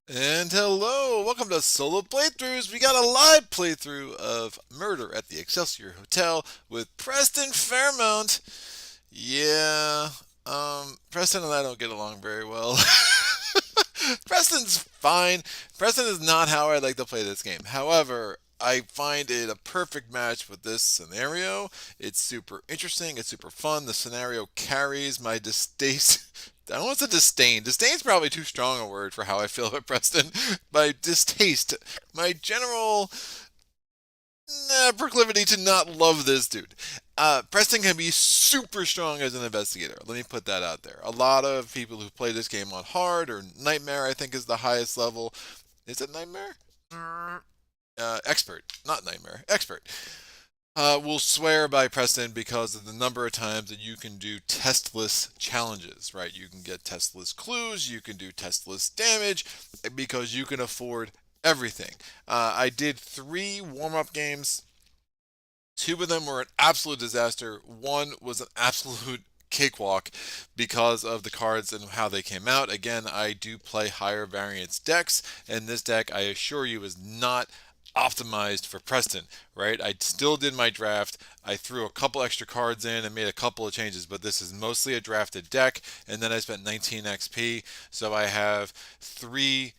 And hello, welcome to Solo Playthroughs. We got a live playthrough of Murder at the Excelsior Hotel with Preston Fairmont. Yeah, Preston and I don't get along very well. Preston's fine. Preston is not how I like to play this game. However, I find it a perfect match with this scenario. It's super interesting. It's super fun. The scenario carries my distaste. I don't want to say disdain. Disdain's probably too strong a word for how I feel about Preston. My distaste, my general proclivity to not love this dude. Preston can be super strong as an investigator. Let me put that out there. A lot of people who play this game on hard or nightmare, I think, is the highest level. Is it nightmare? Expert, not nightmare. Expert. Will swear by Preston because of the number of times that you can do testless challenges, right? You can get testless clues, you can do testless damage, because you can afford everything. I did 3 warm-up games. 2 of them were an absolute disaster. One was an absolute cakewalk because of the cards and how they came out. Again, I do play higher variance decks, and this deck, I assure you, is not optimized for Preston, right? I still did my draft. I threw a couple extra cards in and made a couple of changes, but this is mostly a drafted deck. And then I spent 19 XP, so I have three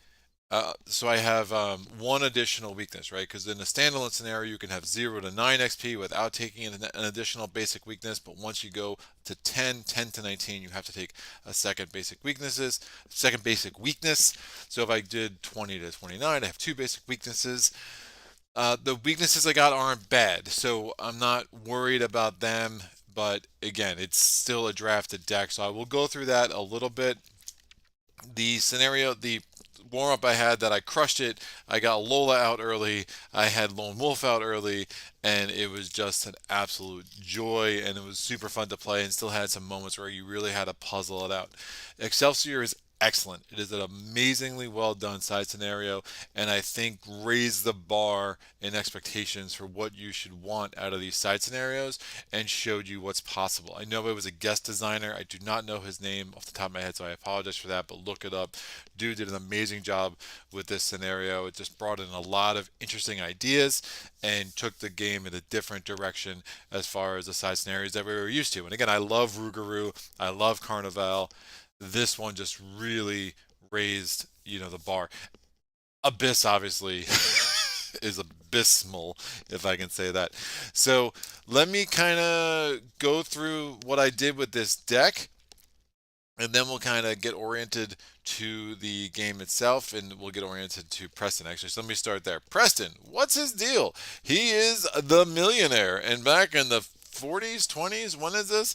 one additional weakness, right? Because in a standalone scenario, you can have 0 to 9 XP without taking an additional basic weakness. But once you go to 10 to 19, you have to take a second basic weakness. So if I did 20 to 29, I have 2 basic weaknesses. The weaknesses I got aren't bad, so I'm not worried about them. But again, it's still a drafted deck, so I will go through that a little bit. The warm up I had that I crushed it. I got Lola out early. I had Lone Wolf out early, and it was just an absolute joy. And it was super fun to play, and still had some moments where you really had to puzzle it out. Excelsior is excellent. It is an amazingly well done side scenario, and I think raised the bar in expectations for what you should want out of these side scenarios and showed you what's possible. I know it was a guest designer. I do not know his name off the top of my head, so I apologize for that, but look it up. Dude did an amazing job with this scenario. It just brought in a lot of interesting ideas and took the game in a different direction as far as the side scenarios that we were used to. And again, I love Rougarou. I love Carnival. This one just really raised, the bar. Abyss obviously is abysmal, if I can say that. So let me kind of go through what I did with this deck, and then we'll kind of get oriented to the game itself, and we'll get oriented to Preston actually. So let me start there. Preston, what's his deal? He is the millionaire, and back in the 40s, 20s, when is this?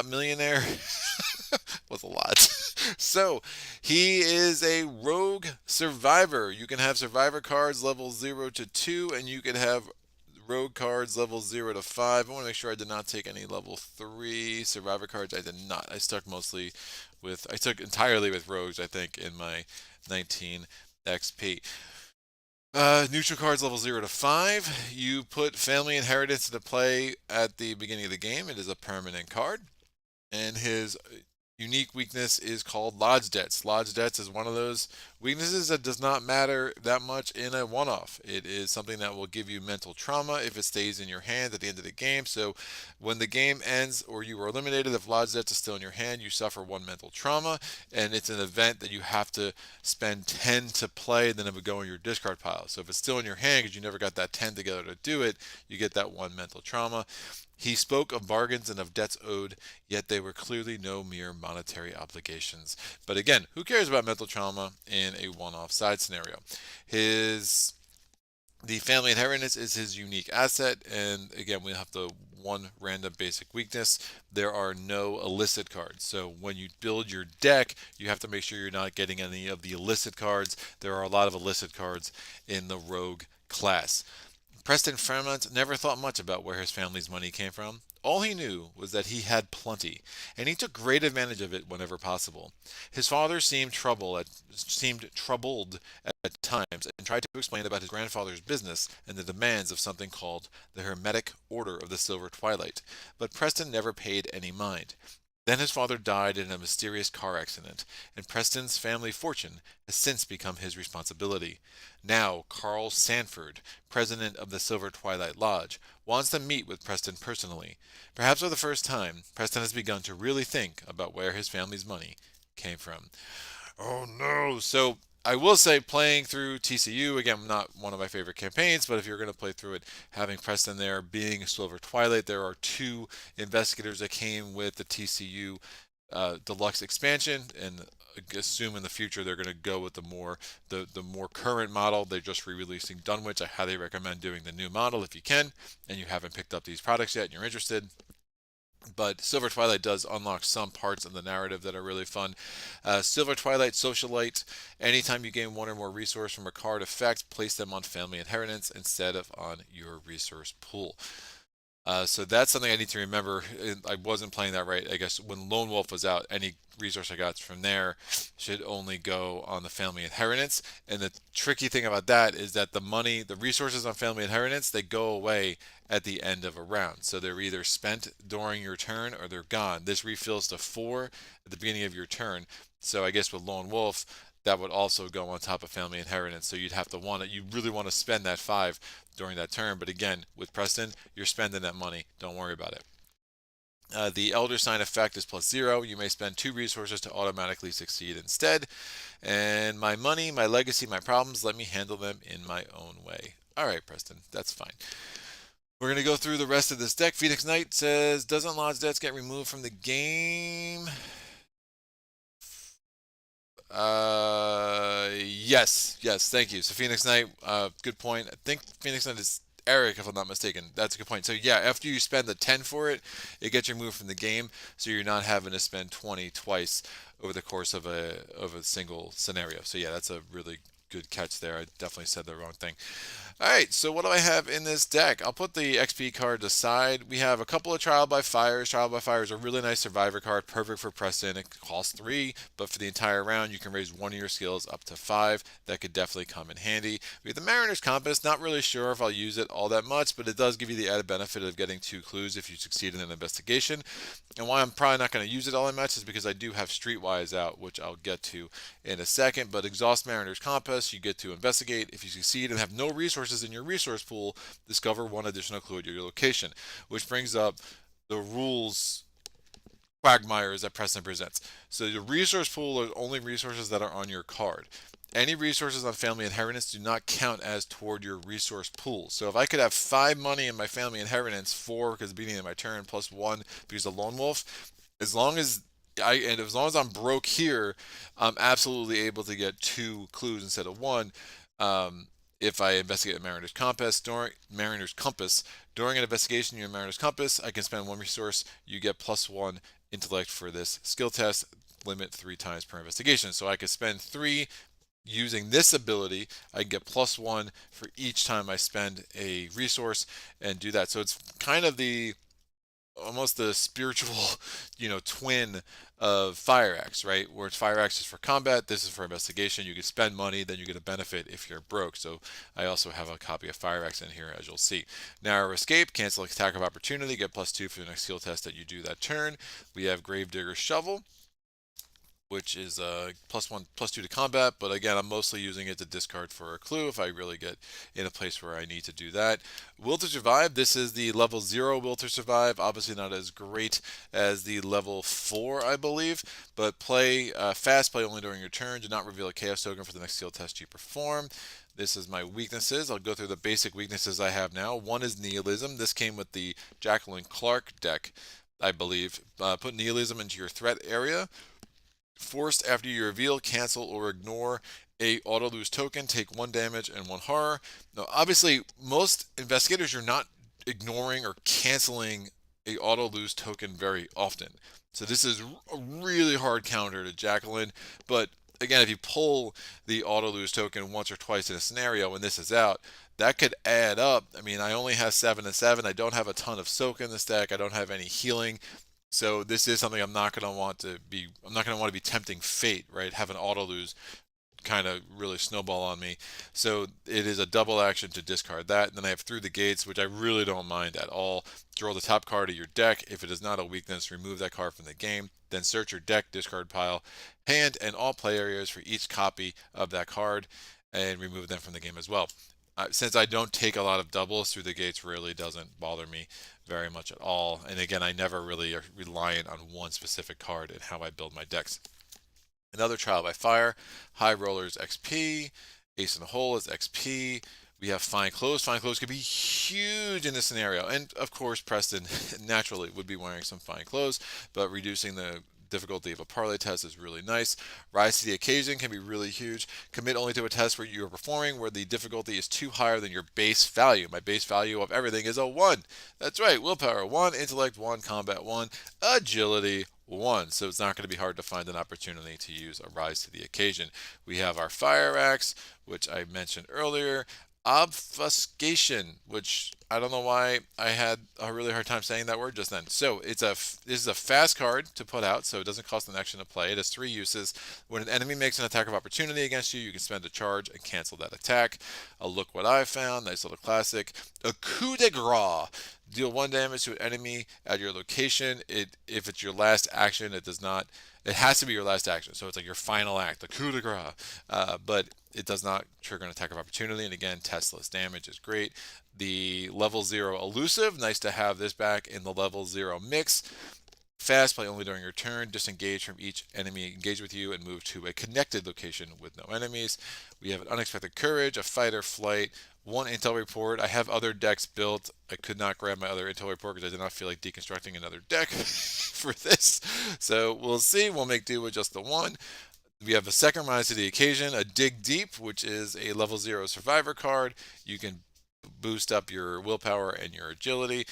Millionaire was a lot. So he is a rogue survivor. You can have survivor cards level 0 to 2, and you can have rogue cards level 0 to 5. I want to make sure I did not take any level 3 survivor cards. I did not. I took entirely with rogues, I think, in my 19 XP. Neutral cards level 0 to 5. You put family inheritance into play at the beginning of the game. It is a permanent card. And his unique weakness is called Lodge Debts. Lodge Debts is one of those weaknesses that does not matter that much in a one-off. It is something that will give you mental trauma if it stays in your hand at the end of the game. So when the game ends or you are eliminated, if Lodge Debts is still in your hand, you suffer 1 mental trauma, and it's an event that you have to spend 10 to play, and then it would go in your discard pile. So if it's still in your hand because you never got that 10 together to do it, you get that 1 mental trauma. He spoke of bargains and of debts owed, yet they were clearly no mere monetary obligations. But again, who cares about mental trauma in a one-off side scenario? His the family inheritance is his unique asset, and again, we have the 1 random basic weakness. There are no illicit cards. So when you build your deck, you have to make sure you're not getting any of the illicit cards. There are a lot of illicit cards in the rogue class. Preston Fairmont never thought much about where his family's money came from. All he knew was that he had plenty, and he took great advantage of it whenever possible. His father seemed troubled at times and tried to explain about his grandfather's business and the demands of something called the Hermetic Order of the Silver Twilight, but Preston never paid any mind. Then his father died in a mysterious car accident, and Preston's family fortune has since become his responsibility. Now, Carl Sanford, president of the Silver Twilight Lodge, wants to meet with Preston personally. Perhaps for the first time, Preston has begun to really think about where his family's money came from. Oh no! So I will say, playing through TCU again, not one of my favorite campaigns, but if you're going to play through it, having Preston there, being Silver Twilight, there are two investigators that came with the TCU deluxe expansion, and assume in the future they're going to go with the more current model. They're just re-releasing Dunwich. I highly recommend doing the new model if you can, and you haven't picked up these products yet and you're interested. But Silver Twilight does unlock some parts of the narrative that are really fun. Silver Twilight Socialite. Anytime you gain one or more resource from a card effect, place them on family inheritance instead of on your resource pool. So that's something I need to remember. I wasn't playing that right. I guess when Lone Wolf was out, any resource I got from there should only go on the family inheritance. And the tricky thing about that is that the money, the resources on family inheritance, they go away at the end of a round. So they're either spent during your turn or they're gone. This refills to 4 at the beginning of your turn. So I guess with Lone Wolf, that would also go on top of family inheritance. So you'd have to want it. You really want to spend that 5 during that turn. But again, with Preston, you're spending that money. Don't worry about it. The Elder Sign effect is +0. You may spend 2 resources to automatically succeed instead. And my money, my legacy, my problems, let me handle them in my own way. All right, Preston, that's fine. We're going to go through the rest of this deck. Phoenix Knight says, doesn't Lodge debts get removed from the game? Yes, thank you. So Phoenix Knight, good point. I think Phoenix Knight is Eric, if I'm not mistaken. That's a good point. So yeah, after you spend the 10 for it, it gets removed from the game, so you're not having to spend 20 twice over the course of a single scenario. So yeah, that's a really good catch there. I definitely said the wrong thing. All right, so what do I have in this deck? I'll put the XP cards aside. We have a couple of Trial by Fires. Trial by Fire is a really nice survivor card, perfect for Preston. It costs 3, but for the entire round, you can raise one of your skills up to 5. That could definitely come in handy. We have the Mariner's Compass. Not really sure if I'll use it all that much, but it does give you the added benefit of getting 2 clues if you succeed in an investigation. And why I'm probably not going to use it all that much is because I do have Streetwise out, which I'll get to in a second. But exhaust Mariner's Compass, you get to investigate. If you succeed and have no resources in your resource pool, discover 1 additional clue at your location, which brings up the rules quagmires that Preston presents. So the resource pool are only resources that are on your card. Any resources on family inheritance do not count as toward your resource pool. So if I could have 5 money in my family inheritance, 4 because the beginning of my turn, plus 1 because of Lone Wolf, as long as as long as I'm broke here, I'm absolutely able to get 2 clues instead of 1. If I investigate a Mariner's Compass during an investigation, you're Mariner's Compass. I can spend 1 resource. You get +1 intellect for this skill test. Limit 3 times per investigation. So I could spend 3 using this ability. I can get +1 for each time I spend a resource and do that. So it's kind of the almost the spiritual, twin of Fire Axe, right? Where Fire Axe is for combat, this is for investigation. You can spend money, then you get a benefit if you're broke. So I also have a copy of Fire Axe in here, as you'll see. Narrow Escape, cancel attack of opportunity, get +2 for the next skill test that you do that turn. We have Gravedigger Shovel, which is +1, +2 to combat, but again, I'm mostly using it to discard for a clue if I really get in a place where I need to do that. Will to Survive, this is the level 0 Will to Survive, obviously not as great as the level 4, I believe, but play fast, play only during your turn, do not reveal a Chaos token for the next skill test you perform. This is my weaknesses. I'll go through the basic weaknesses I have now. One is Nihilism. This came with the Jacqueline Clark deck, I believe. Put Nihilism into your threat area. Forced after you reveal, cancel, or ignore a auto lose token, take 1 damage and 1 horror. Now, obviously, most investigators are not ignoring or canceling a auto lose token very often. So this is a really hard counter to Jacqueline. But again, if you pull the auto lose token once or twice in a scenario and this is out, that could add up. I mean, I only have 7 and 7. I don't have a ton of soak in this deck. I don't have any healing. So this is something I'm not going to want to be. I'm not going to want to be tempting fate, right? Have an auto lose kind of really snowball on me. So it is a double action to discard that. And then I have Through the Gates, which I really don't mind at all. Draw the top card of your deck. If it is not a weakness, remove that card from the game. Then search your deck, discard pile, hand, and all play areas for each copy of that card and remove them from the game as well. Since I don't take a lot of doubles, Through the Gates really doesn't bother me very much at all. And again, I never really are reliant on one specific card in how I build my decks. Another Trial by Fire, High Rollers XP, Ace in the Hole is XP. We have Fine Clothes. Fine Clothes could be huge in this scenario. And of course, Preston naturally would be wearing some fine clothes, but reducing the difficulty of a parlay test is really nice. Rise to the occasion can be really huge. Commit only to a test where you are performing where the difficulty is too higher than your base value. My base value of everything is a 1. That's right. Willpower 1, intellect 1, combat 1, agility 1. So it's not going to be hard to find an opportunity to use a rise to the occasion. We have our Fire Axe, which I mentioned earlier. Obfuscation, which I don't know why I had a really hard time saying that word just then. So this is a fast card to put out, so it doesn't cost an action to play. It has 3 uses. When an enemy makes an attack of opportunity against you, you can spend a charge and cancel that attack. Look what I found. Nice little classic. A coup de grace. Deal 1 damage to an enemy at your location. If it's your last action, it does not. It has to be your last action, so it's like your final act, the coup de grace. But it does not trigger an attack of opportunity, and again, testless damage is great. The level 0 elusive, nice to have this back in the level 0 mix. Fast, play only during your turn. Disengage from each enemy engaged with you and move to a connected location with no enemies. We have an unexpected courage, a fighter flight, 1 intel report. I have other decks built. I could not grab my other intel report because I did not feel like deconstructing another deck for this. So we'll see. We'll make do with just the 1. We have a second Rise to the Occasion, a Dig Deep, which is a level 0 survivor card. You can boost up your willpower and your agility.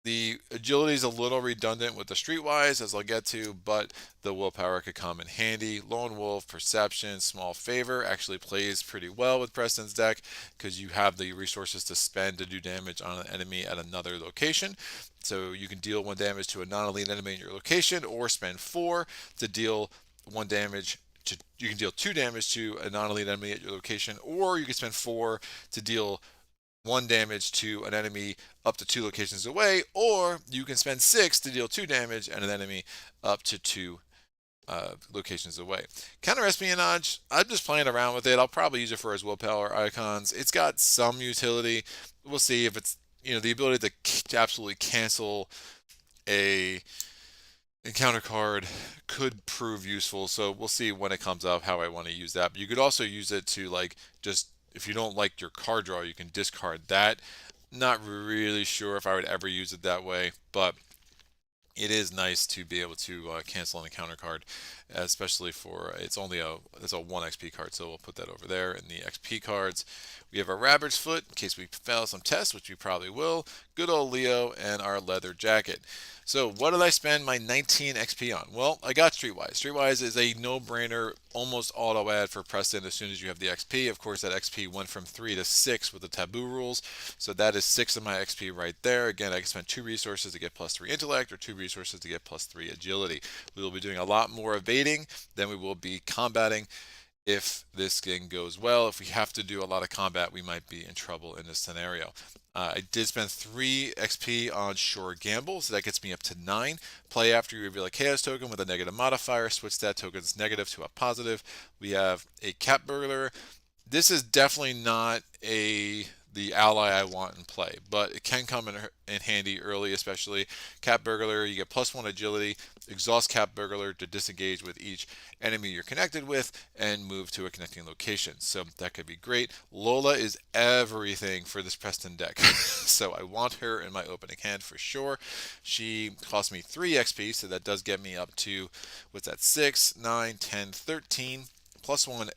The agility is a little redundant with the Streetwise, as I'll get to, but the willpower could come in handy. Lone Wolf, Perception, Small Favor actually plays pretty well with Preston's deck because you have the resources to spend to do damage on an enemy at another location. So you can deal 1 damage to a non-elite enemy in your location, or spend 4 to deal 1 damage. You can deal 2 damage to a non-elite enemy at your location, or you can spend 4 to deal 1 damage to an enemy up to 2 locations away, or you can spend 6 to deal 2 damage and an enemy up to 2 locations away. Counter Espionage, I'm just playing around with it. I'll probably use it for his willpower icons. It's got some utility. We'll see if it's, the ability to absolutely cancel a encounter card could prove useful. So we'll see when it comes up how I want to use that. But you could also use it to just, if you don't like your card draw, you can discard that. Not really sure if I would ever use it that way, but it is nice to be able to cancel an encounter card, especially for it's a 1 XP card, so we'll put that over there in the XP cards. We have our Rabbit's Foot in case we fail some tests, which we probably will. Good old Leo, and our leather jacket. So what did I spend my 19 XP on? Well, I got Streetwise. Streetwise is a no-brainer, almost auto add for Preston as soon as you have the XP. Of course, that XP went from 3 to 6 with the taboo rules. So that is 6 of my XP right there. Again, I can spend 2 resources to get +3 intellect or 2 resources to get +3 agility. We will be doing a lot more evading than we will be combating. If this thing goes well, if we have to do a lot of combat, we might be in trouble in this scenario. I did spend 3 XP on Sure Gamble, so that gets me up to 9. Play after you reveal a Chaos token with a negative modifier. Switch that token's negative to a positive. We have a Cat Burglar. This is definitely not the ally I want in play, but it can come in handy early, especially. Cat Burglar, you get +1 agility, exhaust Cat Burglar to disengage with each enemy you're connected with, and move to a connecting location. So that could be great. Lola is everything for this Preston deck, so I want her in my opening hand for sure. She cost me 3 XP, so that does get me up to, what's that, 6, 9, 10, 13, +1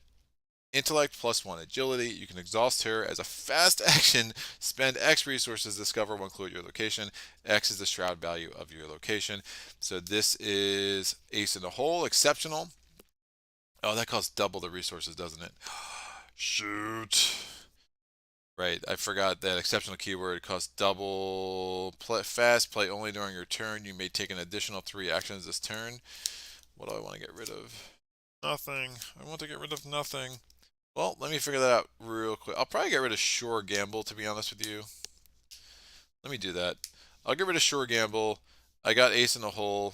intellect, +1 agility. You can exhaust her as a fast action. Spend X resources, discover 1 clue at your location. X is the shroud value of your location. So this is Ace in the Hole, exceptional. Oh, that costs double the resources, doesn't it? Shoot. Right, I forgot that exceptional keyword costs double. Fast, play only during your turn. You may take an additional 3 actions this turn. What do I want to get rid of? Nothing. I want to get rid of nothing. Well, let me figure that out real quick. I'll probably get rid of Shore Gamble, to be honest with you. Let me do that. I'll get rid of Shore Gamble. I got Ace in the Hole.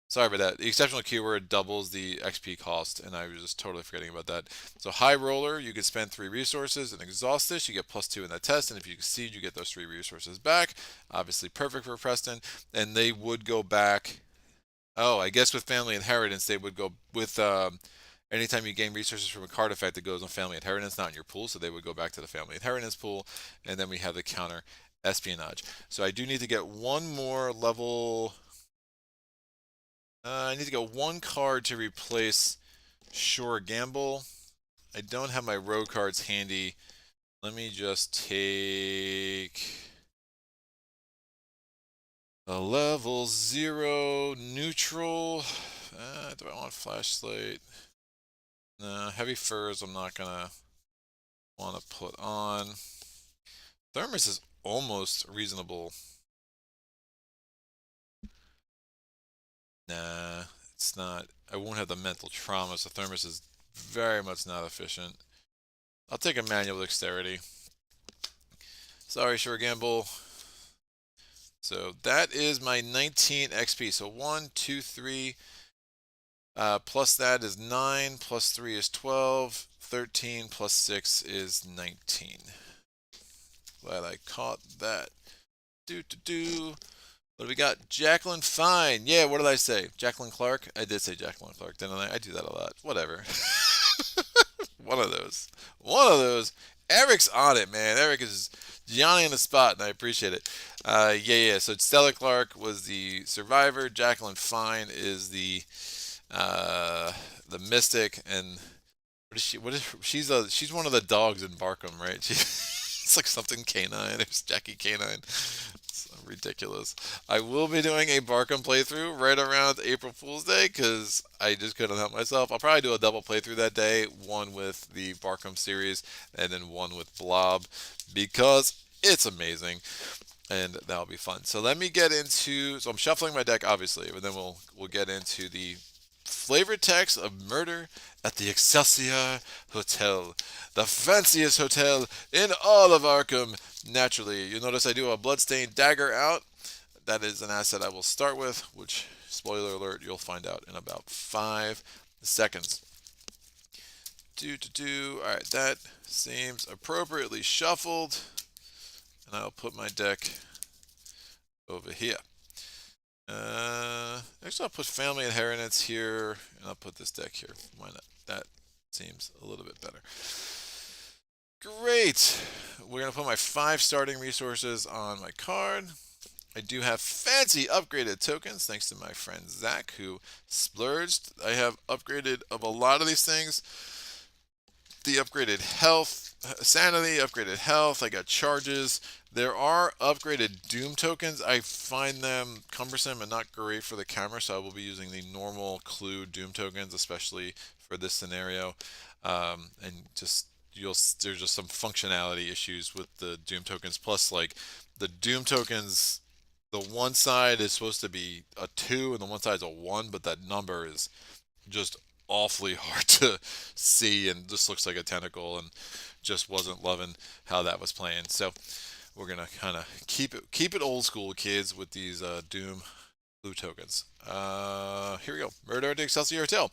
Sorry about that. The exceptional keyword doubles the XP cost, and I was just totally forgetting about that. So High Roller, you can spend 3 resources and exhaust this. You get +2 in that test, and if you succeed, you get those 3 resources back. Obviously perfect for Preston. And they would go back. Oh, I guess with Family Inheritance, they would go with anytime you gain resources from a card effect that goes on Family Inheritance, not in your pool, so they would go back to the Family Inheritance pool, and then we have the counter Espionage. So I do need to get one more level. I need to get one card to replace Shore Gamble. I don't have my road cards handy. Let me just take a level 0 neutral. Do I want flashlight? No, heavy furs I'm not gonna want to put on. Thermos is almost reasonable. Nah, it's not. I won't have the mental trauma, so Thermos is very much not efficient. I'll take a manual dexterity. Sorry, Shore Gamble. So that is my 19 XP. So 1, 2, 3. Plus that is 9. Plus 3 is 12. 13 plus 6 is 19. Glad I caught that. What do we got? Jacqueline Fine. Yeah, what did I say? Jacqueline Clark? I did say Jacqueline Clark, didn't I? I do that a lot. Whatever. One of those. One of those. Eric's on it, man. Eric is Johnny on the spot, and I appreciate it. Yeah. So Stella Clark was the survivor. Jacqueline Fine is the mystic, and what is she? She's one of the dogs in Barkham, right? It's like something canine. It's Jackie Canine. It's ridiculous. I will be doing a Barkham playthrough right around April Fool's Day because I just couldn't help myself. I'll probably do a double playthrough that day, one with the Barkham series and then one with Blob because it's amazing and that'll be fun. So let me get into. So I'm shuffling my deck, obviously, but then we'll get into the flavor text of Murder at the Excelsior Hotel, the fanciest hotel in all of Arkham. Naturally, you'll notice I do a bloodstained dagger out. That is an asset I will start with, which, spoiler alert, you'll find out in about 5 seconds. Alright, that seems appropriately shuffled. And I'll put my deck over here. Actually, I'll put Family Inheritance here, and I'll put this deck here. Why not? That seems a little bit better. Great. We're going to put my 5 starting resources on my card. I do have fancy upgraded tokens, thanks to my friend Zach, who splurged. I have upgraded of a lot of these things. The upgraded health, sanity, upgraded health. I got charges. There are upgraded Doom tokens. I find them cumbersome and not great for the camera, so I will be using the normal Clue Doom tokens, especially for this scenario. And just there's just some functionality issues with the Doom tokens. Plus, like the Doom tokens, the one side is supposed to be a 2 and the one side is a 1, but that number is just awfully hard to see and just looks like a tentacle and just wasn't loving how that was playing. So we're gonna kind of keep it old school, kids, with these Doom blue tokens. Here we go. Murder at the Excelsior Hotel.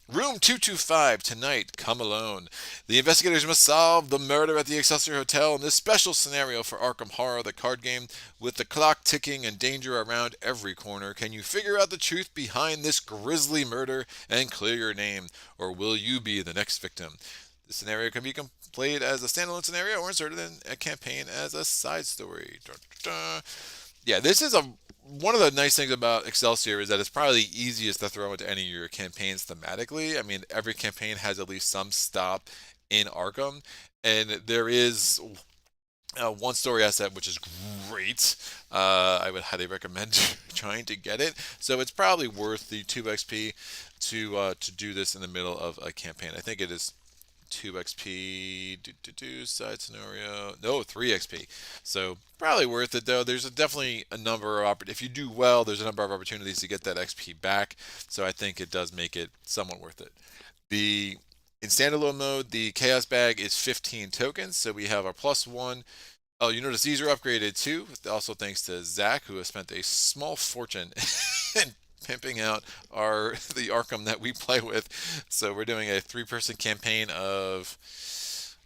Room 225 tonight. Come alone. The investigators must solve the murder at the Excelsior Hotel in this special scenario for Arkham Horror, the card game. With the clock ticking and danger around every corner, can you figure out the truth behind this grisly murder and clear your name, or will you be the next victim? The scenario can be played as a standalone scenario or inserted in a campaign as a side story. Yeah, this is one of the nice things about Excelsior is that it's probably the easiest to throw into any of your campaigns thematically. I mean, every campaign has at least some stop in Arkham, and there is one story asset which is great. I would highly recommend trying to get it. So it's probably worth the 2 XP to do this in the middle of a campaign. I think it is 2 XP, side scenario, no, 3 XP. So probably worth it though. There's definitely a number of if you do well, there's a number of opportunities to get that XP back. So I think it does make it somewhat worth it. The In standalone mode, the chaos bag is 15 tokens, so we have our +1. Oh, you notice these are upgraded too. Also thanks to Zach, who has spent a small fortune in pimping out the Arkham that we play with. So we're doing a 3-person campaign of,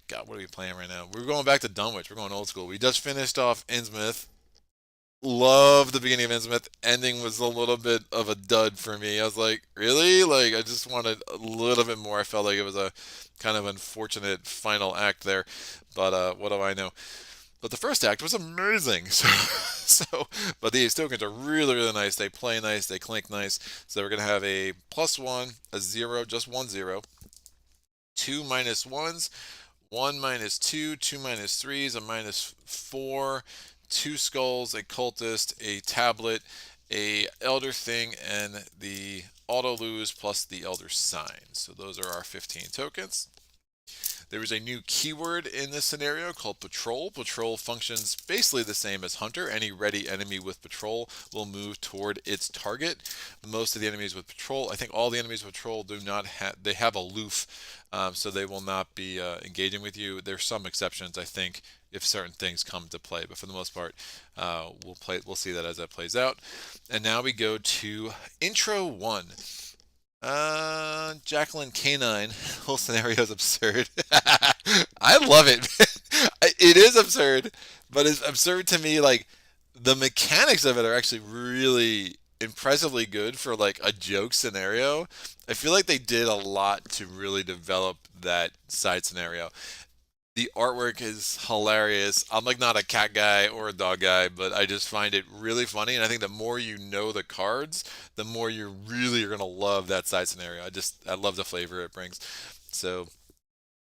God, what are we playing right now? We're going back to Dunwich. We're going old school. We just finished off Innsmouth. Love the beginning of Innsmouth. Ending was a little bit of a dud for me. I was like, really? Like, I just wanted a little bit more. I felt like it was a kind of unfortunate final act there. But what do I know? But the first act was amazing. But these tokens are really, really nice. They play nice. They clink nice. So we're gonna have a +1, a 0, just 1 0, 2 -1s, 1 -2, 2 -3s, a -4, 2 skulls, a cultist, a tablet, a elder thing, and the auto lose plus the elder sign. So those are our 15 tokens. There is a new keyword in this scenario called patrol. Patrol functions basically the same as hunter. Any ready enemy with patrol will move toward its target. Most of the enemies with patrol, I think all the enemies with patrol do not have, they have aloof, so they will not be engaging with you. There's some exceptions, I think, if certain things come to play, but for the most part, we'll see that as that plays out. And now we go to intro 1. Jacqueline Canine. The whole scenario is absurd. I love it. It is absurd, but it's absurd to me. Like, the mechanics of it are actually really impressively good for like a joke scenario. I feel like they did a lot to really develop that side scenario. The artwork is hilarious. I'm like not a cat guy or a dog guy, but I just find it really funny. And I think the more you know the cards, the more you really are gonna love that side scenario. I love the flavor it brings. So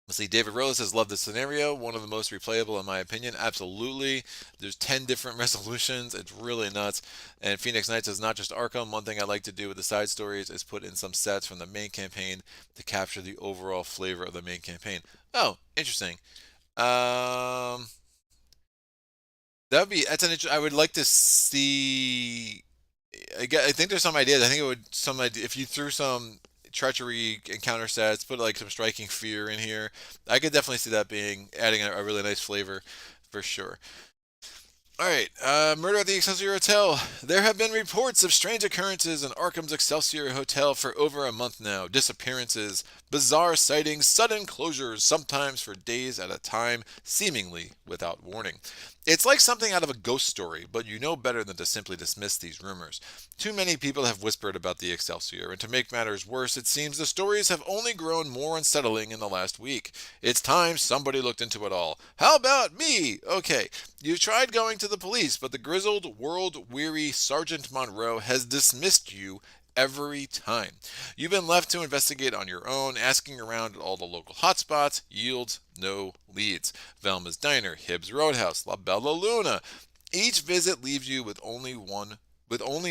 let's see. David Rose says, love the scenario. One of the most replayable in my opinion. Absolutely. There's 10 different resolutions. It's really nuts. And Phoenix Knight says, not just Arkham. One thing I like to do with the side stories is put in some sets from the main campaign to capture the overall flavor of the main campaign. Oh, interesting. Um, that's an I would like to see. I think there's some ideas. I think it would some idea if you threw some treachery encounter sets, put like some striking fear in here. I could definitely see that being adding a really nice flavor for sure. All right, murder at the Excelsior Hotel. There have been reports of strange occurrences in Arkham's Excelsior Hotel for over a month now. Disappearances, bizarre sightings, sudden closures, sometimes for days at a time, seemingly without warning. It's like something out of a ghost story, but you know better than to simply dismiss these rumors. Too many people have whispered about the Excelsior, and to make matters worse, it seems the stories have only grown more unsettling in the last week. It's time somebody looked into it all. How about me? Okay, you tried going to the police, but the grizzled, world-weary Sergeant Monroe has dismissed you every time. You've been left to investigate on your own, asking around at all the local hotspots, yields no leads. Velma's Diner, Hibbs Roadhouse, La Bella Luna. Each visit leaves you with only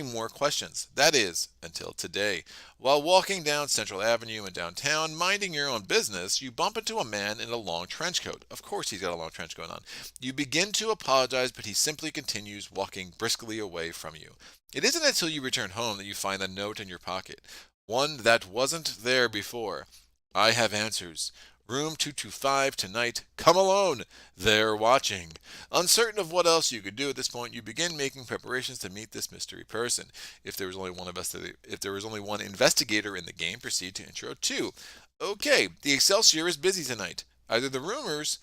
more questions. That is, until today. While walking down Central Avenue in downtown, minding your own business, you bump into a man in a long trench coat. Of course he's got a long trench coat on. You begin to apologize, but he simply continues walking briskly away from you. It isn't until you return home that you find the note in your pocket. One that wasn't there before. I have answers. Room 225 tonight. Come alone. They're watching. Uncertain of what else you could do at this point, you begin making preparations to meet this mystery person. If there was only one investigator in the game, proceed to intro 2. Okay, the Excelsior is busy tonight. Either the rumors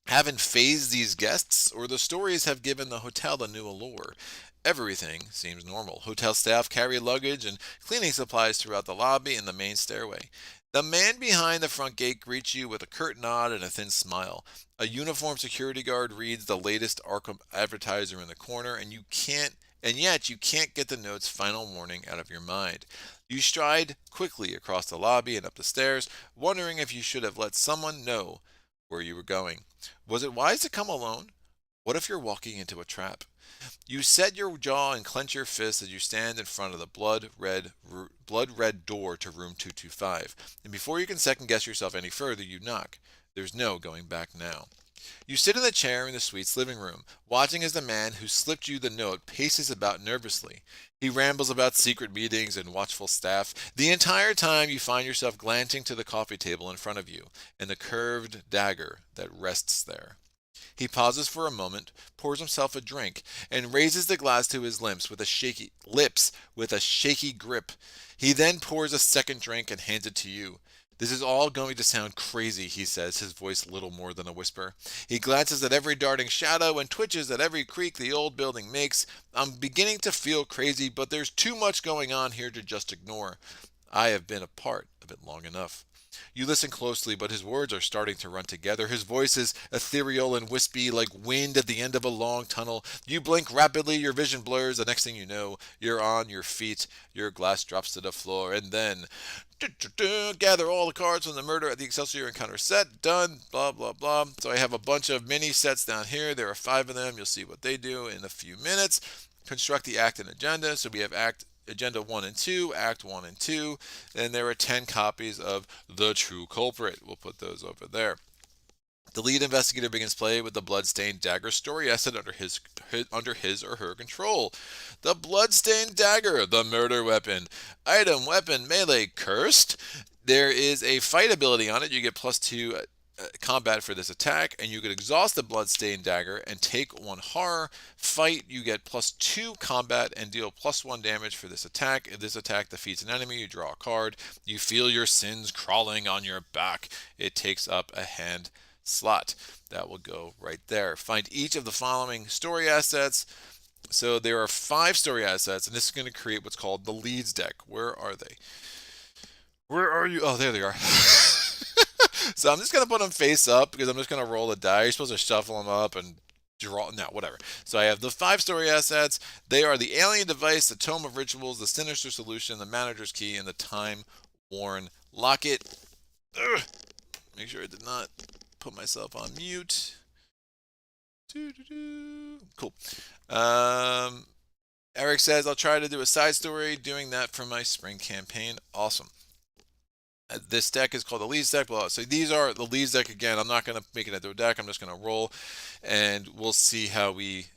haven't phased these guests, or the stories have given the hotel a new allure. Everything seems normal. Hotel staff carry luggage and cleaning supplies throughout the lobby and the main stairway. The man behind the front gate greets you with a curt nod and a thin smile. A uniformed security guard reads the latest Arkham advertiser in the corner, and yet you can't get the note's final warning out of your mind. You stride quickly across the lobby and up the stairs, wondering if you should have let someone know where you were going. Was it wise to come alone? What if you're walking into a trap? You set your jaw and clench your fists as you stand in front of the blood red door to room 225. And before you can second guess yourself any further, you knock. There's no going back now. You sit in the chair in the suite's living room, watching as the man who slipped you the note paces about nervously. He rambles about secret meetings and watchful staff. The entire time you find yourself glancing to the coffee table in front of you and the curved dagger that rests there. He pauses for a moment, pours himself a drink, and raises the glass to his lips with a shaky grip. He then pours a second drink and hands it to you. This is all going to sound crazy, he says, his voice little more than a whisper. He glances at every darting shadow and twitches at every creak the old building makes. I'm beginning to feel crazy, but there's too much going on here to just ignore. I have been a part of it long enough. You listen closely, but his words are starting to run together. His voice is ethereal and wispy, like wind at the end of a long tunnel. You blink rapidly, your vision blurs. The next thing you know, you're on your feet. Your glass drops to the floor, and then gather all the cards from the murder at the Excelsior encounter set. Done. Blah, blah, blah. So I have a bunch of mini sets down here. There are 5 of them. You'll see what they do in a few minutes. Construct the act and agenda. So we have Agenda 1 and 2, Act 1 and 2, and there are 10 copies of The True Culprit. We'll put those over there. The lead investigator begins play with the bloodstained dagger story asset under his or her control. The bloodstained dagger, the murder weapon. Item, weapon, melee, cursed. There is a fight ability on it. You get +2 combat for this attack, and you can exhaust the bloodstained dagger and take 1 horror. Fight, you get +2 combat and deal +1 damage for this attack. If this attack defeats an enemy, you draw a card. You feel your sins crawling on your back. It takes up a hand slot. That will go right there. Find each of the following story assets. So there are 5 story assets, and this is going to create what's called the leads deck. Where are they? Where are you? Oh, there they are. So I'm just going to put them face up because I'm just going to roll a die. You're supposed to shuffle them up and draw. No, whatever. So I have the 5 story assets. They are the alien device, the tome of rituals, the sinister solution, the manager's key, and the time-worn locket. Ugh. Make sure I did not put myself on mute. Cool. Eric says, I'll try to do a side story doing that for my spring campaign. Awesome. This deck is called the leads deck. So these are the leads deck again. I'm not going to make it into a deck. I'm just going to roll, and we'll see how we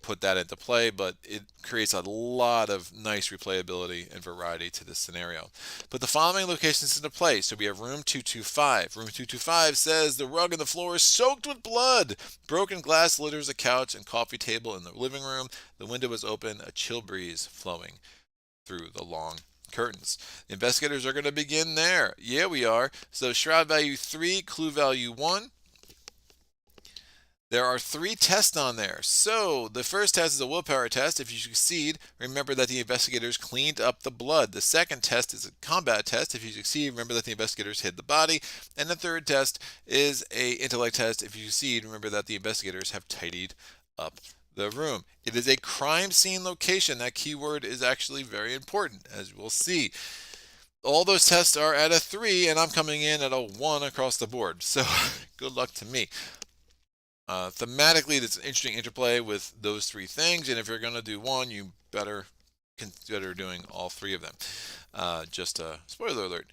put that into play. But it creates a lot of nice replayability and variety to this scenario. Put the following locations into play. So we have room 225. Room 225 says the rug and the floor is soaked with blood. Broken glass litters the couch and coffee table in the living room. The window is open, a chill breeze flowing through the long curtains. The investigators are going to begin there. Yeah, we are. So shroud value 3, clue value 1. There are 3 tests on there. So the first test is a willpower test. If you succeed, remember that the investigators cleaned up the blood. The second test is a combat test. If you succeed, remember that the investigators hid the body. And the third test is a intellect test. If you succeed, remember that the investigators have tidied up the room. It is a crime scene location. That keyword is actually very important, as we'll see. All those tests are at a 3, and I'm coming in at a 1 across the board. So good luck to me. Thematically, that's an interesting interplay with those 3 things, and if you're going to do 1, you better consider doing all 3 of them. Just a spoiler alert.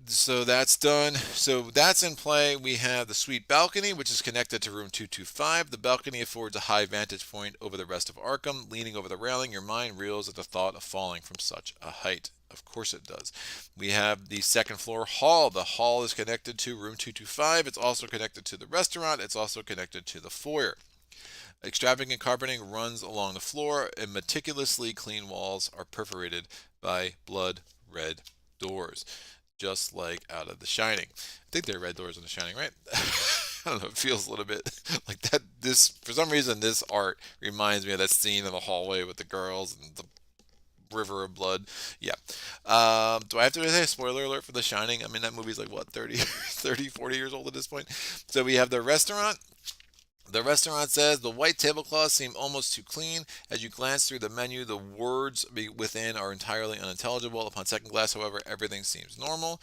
So that's done. So that's in play. We have the suite balcony, which is connected to room 225. The balcony affords a high vantage point over the rest of Arkham. Leaning over the railing, your mind reels at the thought of falling from such a height. Of course it does. We have the second floor hall. The hall is connected to room 225. It's also connected to the restaurant. It's also connected to the foyer. Extravagant carpeting runs along the floor, and meticulously clean walls are perforated by blood red doors, just like out of The Shining. I think there are red doors in The Shining, right? I don't know. It feels a little bit like that. This, for some reason, this art reminds me of that scene in the hallway with the girls and the river of blood. Yeah. Do I have to say a spoiler alert for The Shining? I mean, that movie's like, what, 40 years old at this point? So we have the restaurant. The restaurant says the white tablecloths seem almost too clean. As you glance through the menu, the words within are entirely unintelligible. Upon second glance, however, everything seems normal.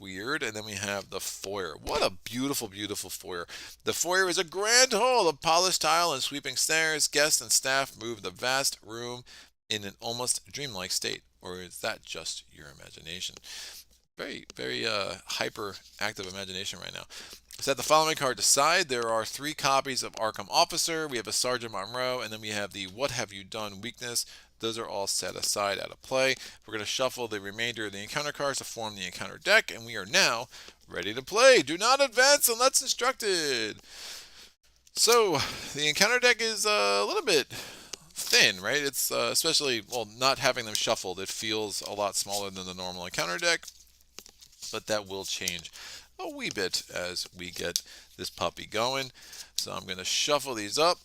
Weird. And then we have the foyer. What a beautiful, beautiful foyer. The foyer is a grand hall of polished tile and sweeping stairs. Guests and staff move the vast room in an almost dreamlike state. Or is that just your imagination? Very, very hyperactive imagination right now. Set the following card aside. There are 3 copies of Arkham Officer. We have a Sergeant Monroe, and then we have the What Have You Done weakness. Those are all set aside out of play. We're going to shuffle the remainder of the encounter cards to form the encounter deck, and we are now ready to play. Do not advance unless instructed. So, the encounter deck is a little bit thin, right? It's especially, well, not having them shuffled. It feels a lot smaller than the normal encounter deck, but that will change a wee bit as we get this puppy going. So I'm going to shuffle these up.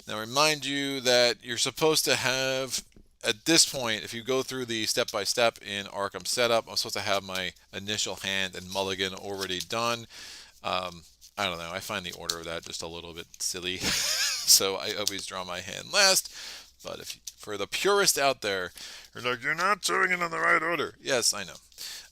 Now remind you that you're supposed to have, at this point, if you go through the step-by-step in Arkham setup, I'm supposed to have my initial hand and mulligan already done. I don't know, I find the order of that just a little bit silly. So I always draw my hand last. But if for the purist out there, you're like, you're not doing it in the right order. Yes, I know.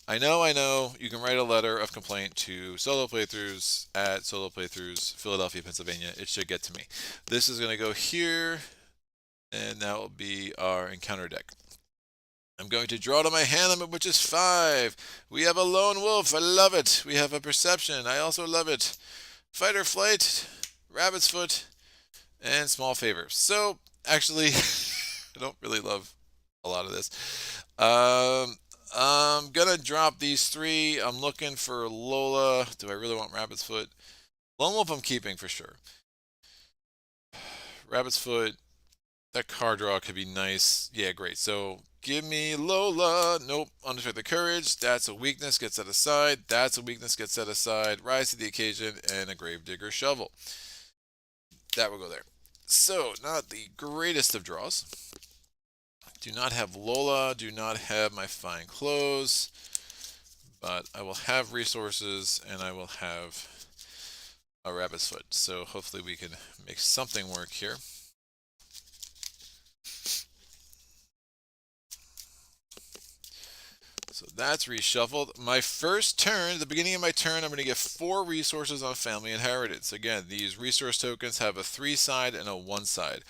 I know. You can write a letter of complaint to Solo Playthroughs at Solo Playthroughs, Philadelphia, Pennsylvania. It should get to me. This is going to go here, and that will be our encounter deck. I'm going to draw to my hand limit, which is 5. We have a lone wolf. I love it. We have a perception. I also love it. Fight or flight, rabbit's foot, and small favor. So, actually, I don't really love a lot of this. I'm gonna drop these 3. I'm looking for Lola. Do I really want Rabbit's Foot? Lone Wolf I'm keeping for sure. Rabbit's Foot, that card draw could be nice. Yeah, great. So give me Lola. Nope. Unexpected Courage. That's a weakness. Get set aside. That's a weakness. Get set aside. Rise to the occasion. And a Gravedigger Shovel. That will go there. So, not the greatest of draws. Do not have Lola, do not have my fine clothes, but I will have resources and I will have a rabbit's foot. So hopefully we can make something work here. So that's reshuffled. My first turn, at the beginning of my turn, I'm going to get 4 resources on Family Inheritance. Again, these resource tokens have a 3 side and a 1 side.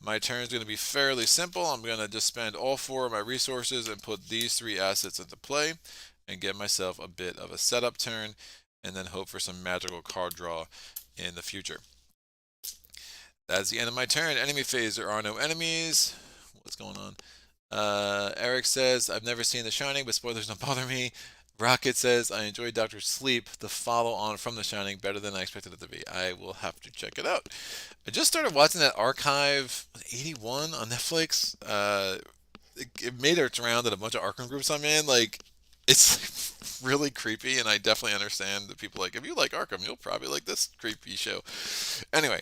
My turn is going to be fairly simple. I'm going to just spend all 4 of my resources and put these 3 assets into play and get myself a bit of a setup turn and then hope for some magical card draw in the future. That's the end of my turn. Enemy phase, there are no enemies. What's going on? Eric says, I've never seen The Shining, but spoilers don't bother me. Rocket says, I enjoyed Dr. Sleep, the follow on from The Shining, better than I expected it to be. I will have to check it out. I just started watching that Archive 81 on Netflix. It made its round at a bunch of Arkham groups I'm in. Like, it's really creepy, and I definitely understand that people like, if you like Arkham, you'll probably like this creepy show. Anyway,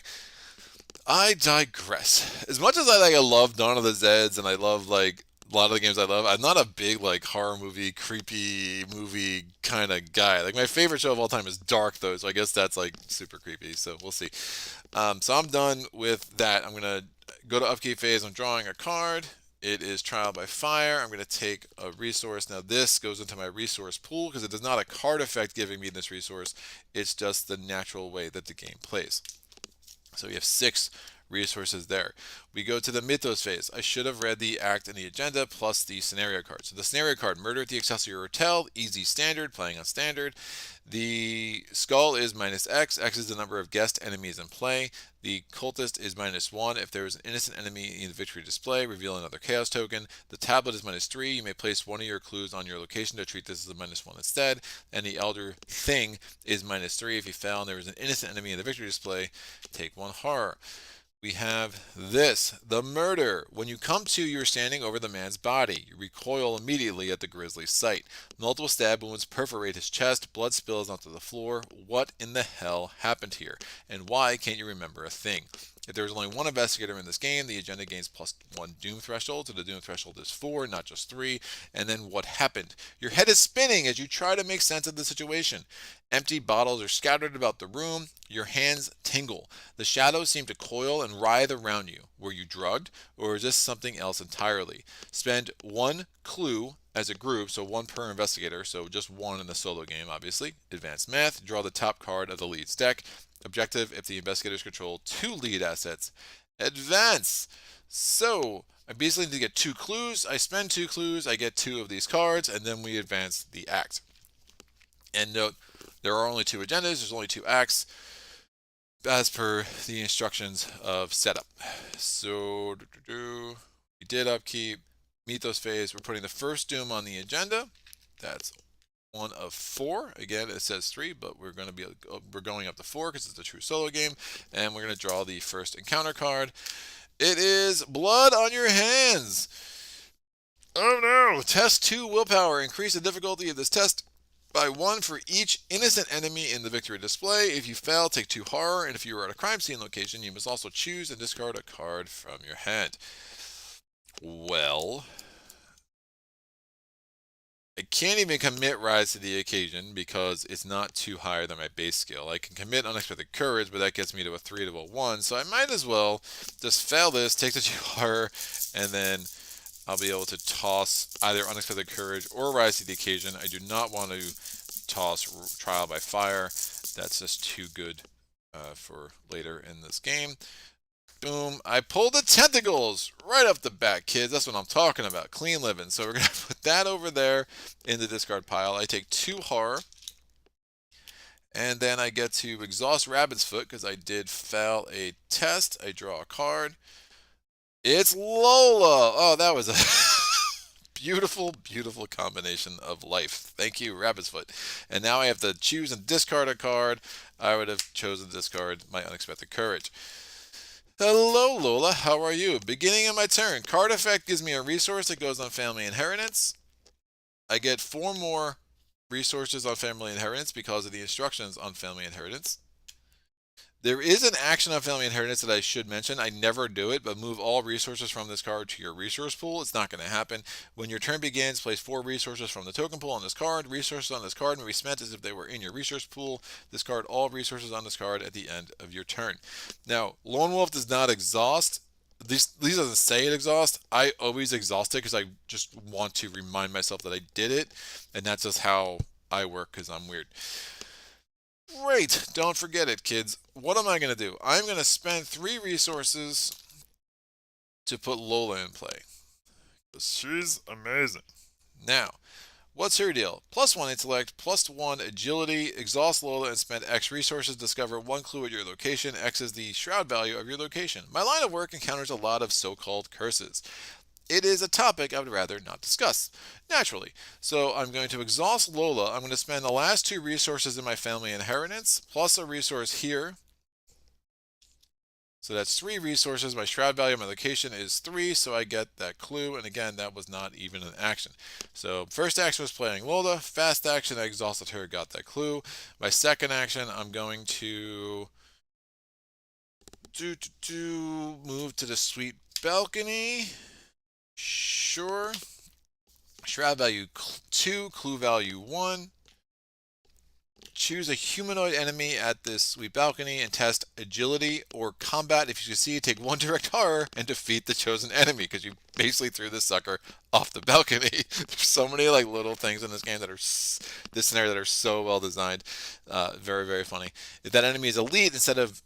I digress. As much as I love Dawn of the Zeds and I love like a lot of the games I love, I'm not a big like horror movie, creepy movie kind of guy. Like my favorite show of all time is Dark though, so I guess that's like super creepy. So we'll see. So I'm done with that. I'm gonna go to upkeep phase. I'm drawing a card. It is Trial by Fire. I'm going to take a resource. Now this goes into my resource pool because it is not a card effect giving me this resource. It's just the natural way that the game plays. So we have 6 resources there. We go to the Mythos phase. I should have read the act and the agenda plus the scenario card. So the scenario card, Murder at the Excelsior Hotel, easy standard, playing on standard. The skull is -X. X is the number of guest enemies in play. The cultist is -1. If there is an innocent enemy in the victory display, reveal another chaos token. The tablet is -3. You may place one of your clues on your location to treat this as a -1 instead. And the elder thing is -3. If you found there is an innocent enemy in the victory display, take 1 horror. We have this, the murder. When you come to, you're standing over the man's body. You recoil immediately at the grisly sight. Multiple stab wounds perforate his chest. Blood spills onto the floor. What in the hell happened here? And why can't you remember a thing? If there is only 1 investigator in this game, the agenda gains +1 doom threshold. So the doom threshold is 4, not just 3. And then what happened? Your head is spinning as you try to make sense of the situation. Empty bottles are scattered about the room. Your hands tingle. The shadows seem to coil and writhe around you. Were you drugged, or is this something else entirely? Spend 1 clue as a group, so 1 per investigator, so just 1 in the solo game, obviously. Advanced math, draw the top card of the lead's deck. Objective, if the investigators control 2 lead assets, advance. So, I basically need to get 2 clues. I spend 2 clues, I get 2 of these cards, and then we advance the act. And note, There are only two agendas, there's only two acts, as per the instructions of setup. So, we did upkeep, Mythos phase. We're putting the first Doom on the agenda. That's one of four. Again, it says three, but we're going up to four because it's a true solo game, and we're going to draw the first encounter card. It is Blood on Your Hands. Oh no! Test 2 willpower. Increase the difficulty of this test by 1 for each innocent enemy in the victory display. If you fail, take 2 horror, and if you are at a crime scene location, you must also choose and discard a card from your hand. Well, I can't even commit Rise to the Occasion because it's not too higher than my base skill. I can commit Unexpected Courage, but that gets me to a 3 to a 1, so I might as well just fail this, take the 2 horror, and then I'll be able to toss either Unexpected Courage or Rise to the Occasion. I do not want to toss Trial by Fire. That's just too good for later in this game. Boom. I pulled the Tentacles right off the bat, kids. That's what I'm talking about. Clean living. So we're going to put that over there in the discard pile. I take 2 horror. And then I get to exhaust Rabbit's Foot because I did fail a test. I draw a card. It's Lola. Oh, that was a beautiful, beautiful combination of life. Thank you, Rabbit's Foot. And now I have to choose and discard a card. I would have chosen to discard my Unexpected Courage. Hello, Lola. How are you? Beginning of my turn. Card effect gives me a resource that goes on Family Inheritance. I get 4 more resources on Family Inheritance because of the instructions on Family Inheritance. There is an action on Family Inheritance that I should mention. I never do it, but move all resources from this card to your resource pool. It's not going to happen. When your turn begins, place 4 resources from the token pool on this card. Resources on this card may be spent as if they were in your resource pool. Discard all resources on this card at the end of your turn. Now, Lone Wolf does not exhaust. These doesn't say it exhaust. I always exhaust it because I just want to remind myself that I did it, and that's just how I work because I'm weird. Great, don't forget it, kids. What am I going to do? I'm going to spend 3 resources to put Lola in play. She's amazing. Now, what's her deal? +1 intellect, +1 agility, exhaust Lola and spend X resources, discover 1 clue at your location. X is the shroud value of your location. My line of work encounters a lot of so-called curses. It is a topic I would rather not discuss, naturally. So I'm going to exhaust Lola. I'm going to spend the last 2 resources in my Family Inheritance, plus a resource here. So that's 3 resources. My shroud value of my location is 3, so I get that clue. And again, that was not even an action. So first action was playing Lola. Fast action, I exhausted her, got that clue. My second action, I'm going to move to the suite balcony. Sure. Shroud value 2, clue value 1. Choose a humanoid enemy at this suite balcony and test agility or combat. If you succeed, take 1 direct horror and defeat the chosen enemy because you basically threw this sucker off the balcony. There's so many like little things in this game that are this scenario that are so well designed. Very, very funny. If that enemy is elite, instead of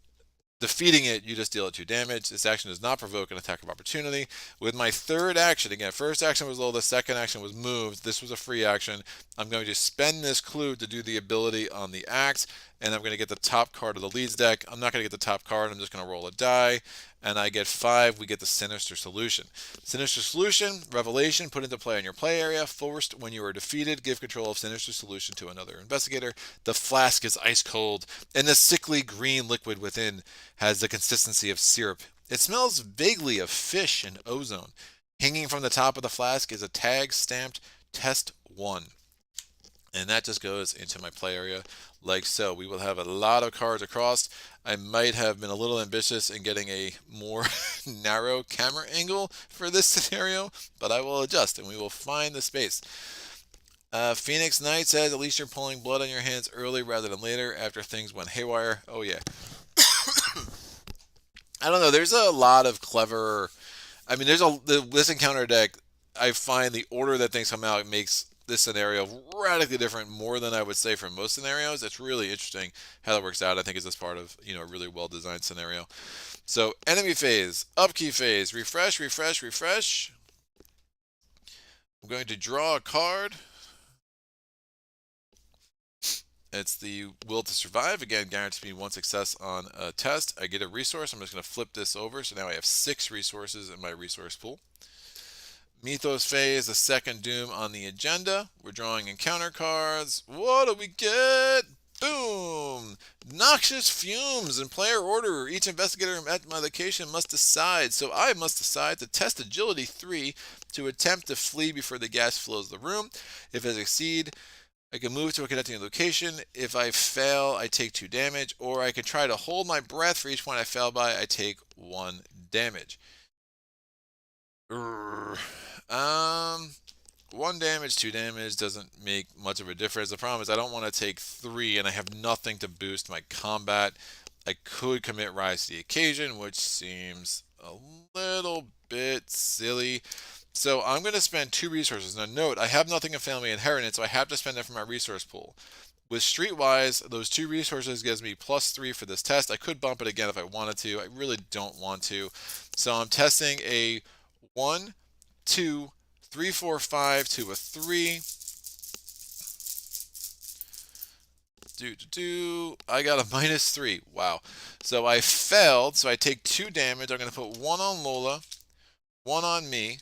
defeating it, you just deal it 2 damage. This action does not provoke an attack of opportunity. With my third action, again, first action was Lola, second action was moved. This was a free action. I'm going to spend this clue to do the ability on the axe, and I'm going to get the top card of the leads deck. I'm not going to get the top card. I'm just going to roll a die, and I get 5. We get the Sinister Solution. Sinister Solution, Revelation, put into play on your play area. First, when you are defeated, give control of Sinister Solution to another investigator. The flask is ice cold, and the sickly green liquid within has the consistency of syrup. It smells vaguely of fish and ozone. Hanging from the top of the flask is a tag stamped Test 1. And that just goes into my play area like so. We will have a lot of cards across. I might have been a little ambitious in getting a more narrow camera angle for this scenario, but I will adjust and we will find the space. Phoenix Knight says, at least you're pulling blood on your hands early rather than later after things went haywire. Oh yeah. I don't know. There's a lot of clever. I mean, this encounter deck. I find the order that things come out makes this scenario radically different, more than I would say for most scenarios. It's really interesting how that works out. I think it's just part of a really well designed scenario. So enemy phase, upkeep phase, refresh, refresh, refresh. I'm going to draw a card. It's the will to survive. Again, guarantee me one success on a test. I get a resource. I'm just going to flip this over. So now I have 6 resources in my resource pool. Mythos phase, the second doom on the agenda. We're drawing encounter cards. What do we get? Boom! Noxious fumes in player order. Each investigator at my location must decide. So I must decide to test agility 3 to attempt to flee before the gas fills the room. If I succeed, I can move to a connecting location. If I fail, I take 2 damage. Or I can try to hold my breath. For each point I fail by, I take 1 damage. 1 damage, 2 damage doesn't make much of a difference. The problem is I don't want to take 3 and I have nothing to boost my combat. I could commit Rise to the Occasion, which seems a little bit silly. So I'm going to spend 2 resources. Now note, I have nothing in family inheritance, so I have to spend it from my resource pool. With Streetwise, those 2 resources gives me +3 for this test. I could bump it again if I wanted to. I really don't want to. So I'm testing a 1, 2, 3, 4, 5 to a 3. I got a -3. Wow. So I failed. So I take 2 damage. I'm going to put 1 on Lola, 1 on me.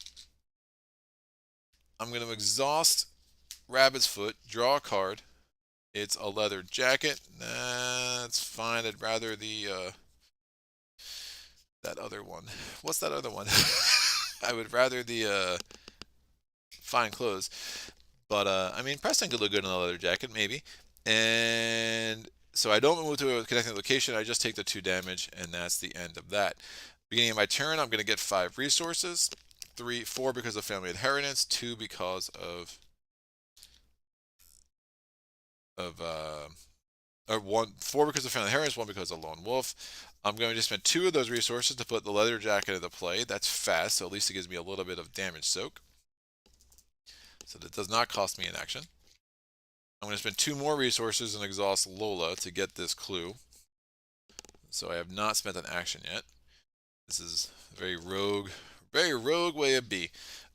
I'm going to exhaust Rabbit's Foot, draw a card. It's a leather jacket. That's fine. I'd rather the that other one. What's that other one? I would rather the fine clothes. But I mean, Preston could look good in a leather jacket, maybe. And so I don't move to a connecting location. I just take the 2 damage, and that's the end of that. Beginning of my turn, I'm going to get 5 resources. 4 because of family inheritance, 2 because of or 4 because of family inheritance, 1 because of lone wolf. I'm going to spend 2 of those resources to put the leather jacket into play. That's fast, so at least it gives me a little bit of damage soak. So that does not cost me an action. I'm going to spend 2 more resources and exhaust Lola to get this clue. So I have not spent an action yet. This is a very rogue way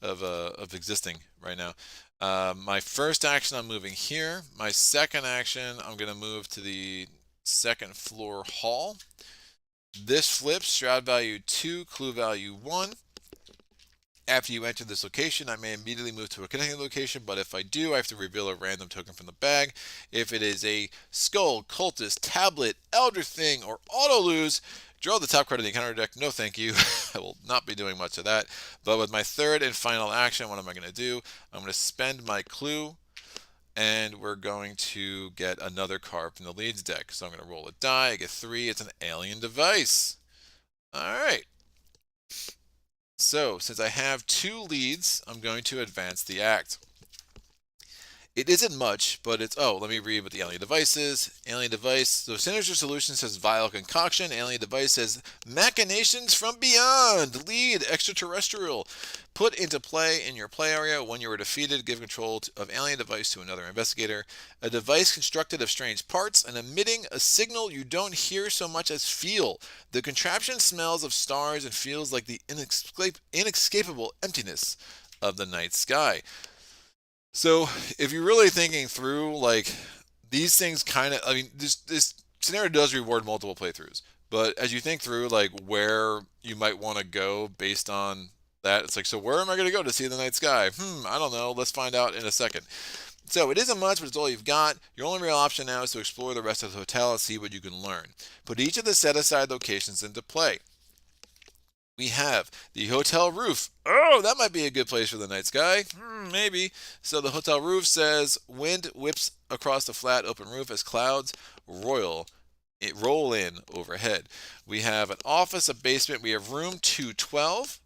of existing right now. My first action, I'm moving here. My second action, I'm going to move to the 2nd floor hall. This flips, Shroud value 2, Clue value 1. After you enter this location, I may immediately move to a connecting location, but if I do, I have to reveal a random token from the bag. If it is a Skull, Cultist, Tablet, Elder Thing, or Auto Lose, draw the top card of the encounter deck. No thank you. I will not be doing much of that. But with my third and final action, what am I going to do? I'm going to spend my clue, and we're going to get another card from the leads deck. So I'm going to roll a die. I get 3. It's an alien device. All right. So since I have 2 leads, I'm going to advance the act. It isn't much, but it's, let me read what the alien device is. Alien device, so Sinister Solution says Vile Concoction. Alien device says Machinations from Beyond. Lead, extraterrestrial. Put into play in your play area. When you are defeated, give control of alien device to another investigator. A device constructed of strange parts and emitting a signal you don't hear so much as feel. The contraption smells of stars and feels like the inescapable emptiness of the night sky. So if you're really thinking through, like, these things kind of, I mean, this scenario does reward multiple playthroughs, but as you think through, like, where you might want to go based on that, it's like, so where am I going to go to see the night sky? I don't know. Let's find out in a second. So it isn't much, but it's all you've got. Your only real option now is to explore the rest of the hotel and see what you can learn. Put each of the set-aside locations into play. We have the hotel roof. Oh, that might be a good place for the night sky. Maybe. So the hotel roof says, wind whips across the flat open roof as clouds roll in overhead. We have an office, a basement. We have room 212.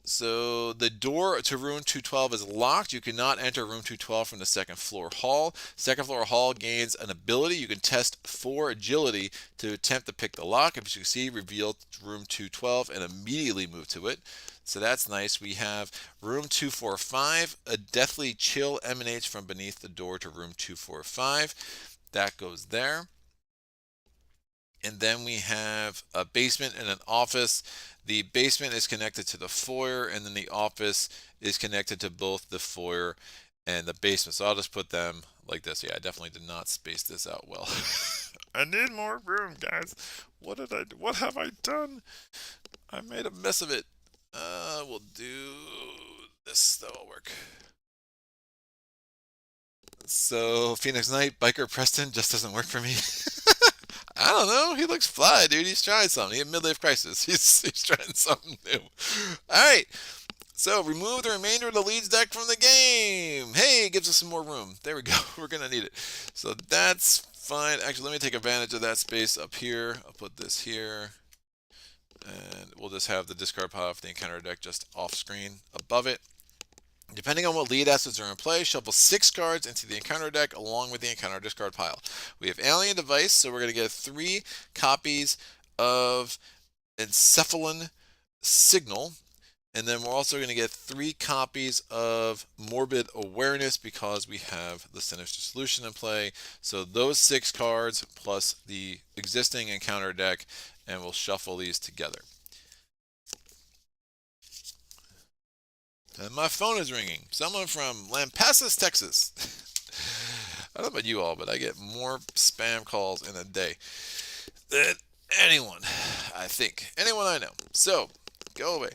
So the door to room 212 is locked. You cannot enter room 212 from the 2nd floor hall. 2nd floor hall gains an ability. You can test for agility to attempt to pick the lock. If you succeed, reveal room 212 and immediately move to it. So that's nice. We have room 245. A deathly chill emanates from beneath the door to room 245. That goes there. And then we have a basement and an office. The basement is connected to the foyer, and then the office is connected to both the foyer and the basement. So I'll just put them like this. Yeah, I definitely did not space this out well. I need more room, guys. What have I done? I made a mess of it. We'll do this. That'll work. So Phoenix Knight, Biker Preston just doesn't work for me. I don't know. He looks fly, dude. He's trying something. He had midlife crisis. He's trying something new. All right. So remove the remainder of the leads deck from the game. Hey, it gives us some more room. There we go. We're gonna need it. So that's fine. Actually, let me take advantage of that space up here. I'll put this here. And we'll just have the discard pile for the encounter deck just off screen above it. Depending on what lead assets are in play, shuffle 6 cards into the encounter deck along with the encounter discard pile. We have Alien Device, so we're going to get 3 copies of Encephalon Signal. And then we're also going to get 3 copies of Morbid Awareness because we have the Sinister Solution in play. So those 6 cards plus the existing encounter deck, and we'll shuffle these together. And my phone is ringing. Someone from Lampasas, Texas. I don't know about you all, but I get more spam calls in a day than anyone, I think. Anyone I know. So, go away.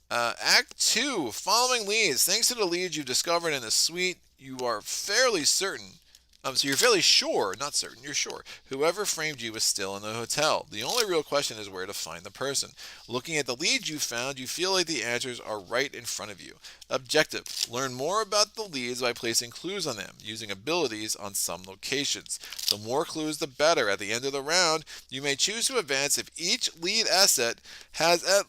Act 2, following leads. Thanks to the leads you've discovered in the suite, you are fairly certain. So you're fairly sure, not certain, you're sure. Whoever framed you is still in the hotel. The only real question is where to find the person. Looking at the leads you found, you feel like the answers are right in front of you. Objective: learn more about the leads by placing clues on them, using abilities on some locations. The more clues, the better. At the end of the round, you may choose to advance if each lead asset has at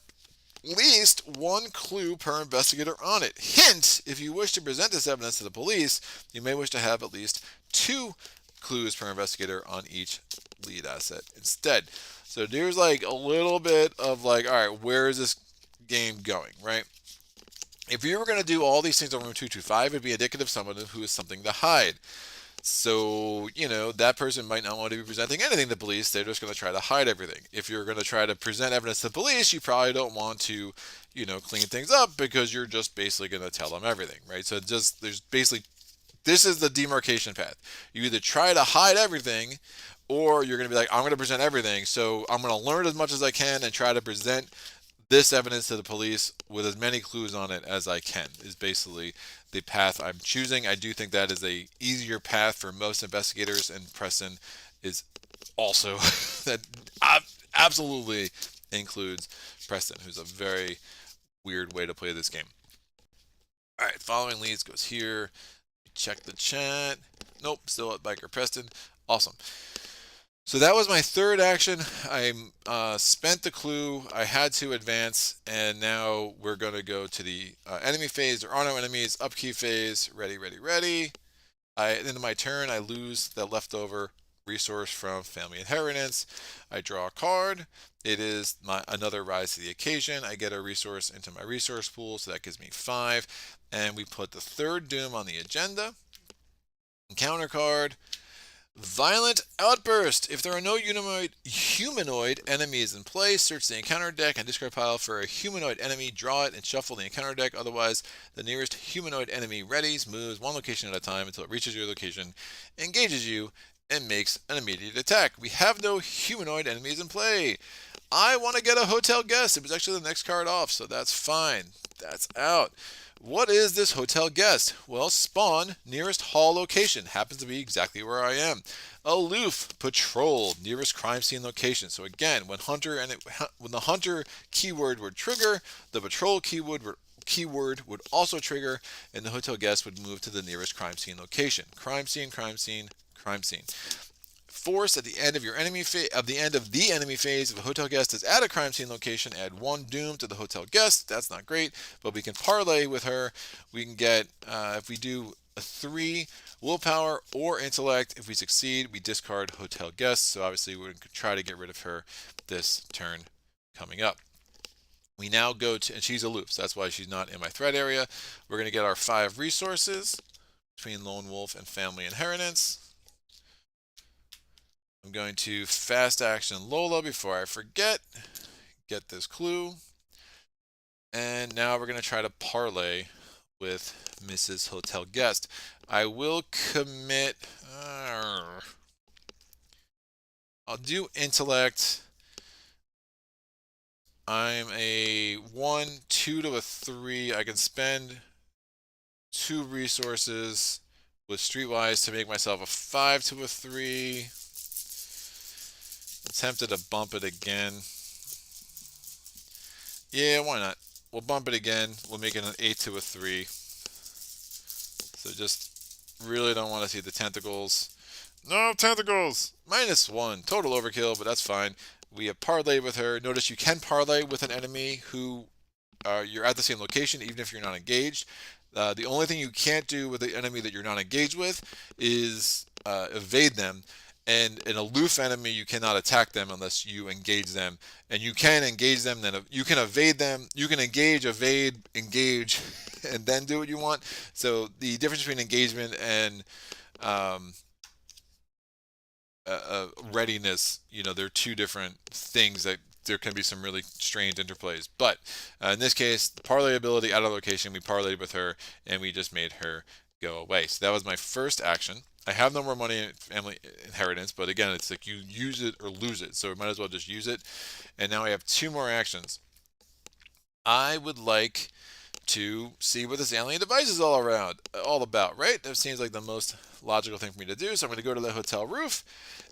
least 1 clue per investigator on it. Hint: if you wish to present this evidence to the police, you may wish to have at least 2 clues per investigator on each lead asset instead. So there's like a little bit of like, all right, where is this game going, right? If you were going to do all these things on room 225, it'd be indicative of someone who has something to hide. So, that person might not want to be presenting anything to the police. They're just going to try to hide everything. If you're going to try to present evidence to the police, you probably don't want to, clean things up because you're just basically going to tell them everything, right? So this is the demarcation path. You either try to hide everything or you're going to be like, I'm going to present everything. So I'm going to learn as much as I can and try to present this evidence to the police with as many clues on it as I can, is basically the path I'm choosing. I do think that is a easier path for most investigators, and Preston is also that absolutely includes Preston, who's a very weird way to play this game. All right, following leads goes here. Check the chat. Nope, still at Biker Preston. Awesome. So that was my third action. I spent the clue. I had to advance, and now we're going to go to the enemy phase. There are no enemies. Upkeep phase. Ready, ready, ready. At the end of my turn, I lose the leftover resource from family inheritance. I draw a card. It is another rise to the occasion. I get a resource into my resource pool, so that gives me 5. And we put the third doom on the agenda. Encounter card. Violent Outburst. If there are no humanoid enemies in play, search the encounter deck and discard pile for a humanoid enemy, draw it, and shuffle the encounter deck. Otherwise, the nearest humanoid enemy readies, moves 1 location at a time until it reaches your location, engages you, and makes an immediate attack. We have no humanoid enemies in play. I want to get a hotel guest. It was actually the next card off, so that's fine. That's out. What is this hotel guest? Well, spawn, nearest hall location. Happens to be exactly where I am. Aloof, patrol, nearest crime scene location. So again, when the hunter keyword would trigger, the patrol keyword would also trigger, and the hotel guest would move to the nearest crime scene location. Crime scene, crime scene, crime scene. Force at the end of the enemy phase. If a hotel guest is at a crime scene location, add 1 doom to the hotel guest. That's not great, but we can parlay with her. We can get, if we do a 3 willpower or intellect, if we succeed, we discard hotel guest. So obviously we're going to try to get rid of her this turn coming up. We now go to, and she's aloof, so that's why she's not in my threat area. We're going to get our 5 resources between Lone Wolf and Family Inheritance. I'm going to fast action Lola before I forget. Get this clue. And now we're going to try to parlay with Mrs. Hotel Guest. I will commit. I'll do intellect. I'm a 1, 2 to a 3. I can spend 2 resources with Streetwise to make myself a 5 to a 3. Attempted to bump it again. Yeah, why not? We'll bump it again. We'll make it an 8 to a 3. So just really don't want to see the tentacles. No tentacles! -1. Total overkill, but that's fine. We have parlayed with her. Notice you can parlay with an enemy who you're at the same location, even if you're not engaged. The only thing you can't do with the enemy that you're not engaged with is evade them. And an aloof enemy, you cannot attack them unless you engage them. And you can engage them, then you can evade them. You can engage, evade, engage, and then do what you want. So the difference between engagement and readiness, they're two different things that there can be some really strange interplays. But in this case, the parlay ability out of location, we parlayed with her and we just made her go away. So that was my first action. I have no more money in family inheritance, but again, it's like you use it or lose it. So we might as well just use it. And now I have 2 more actions. I would like to see what this alien device is all about, right? That seems like the most logical thing for me to do. So I'm going to go to the hotel roof,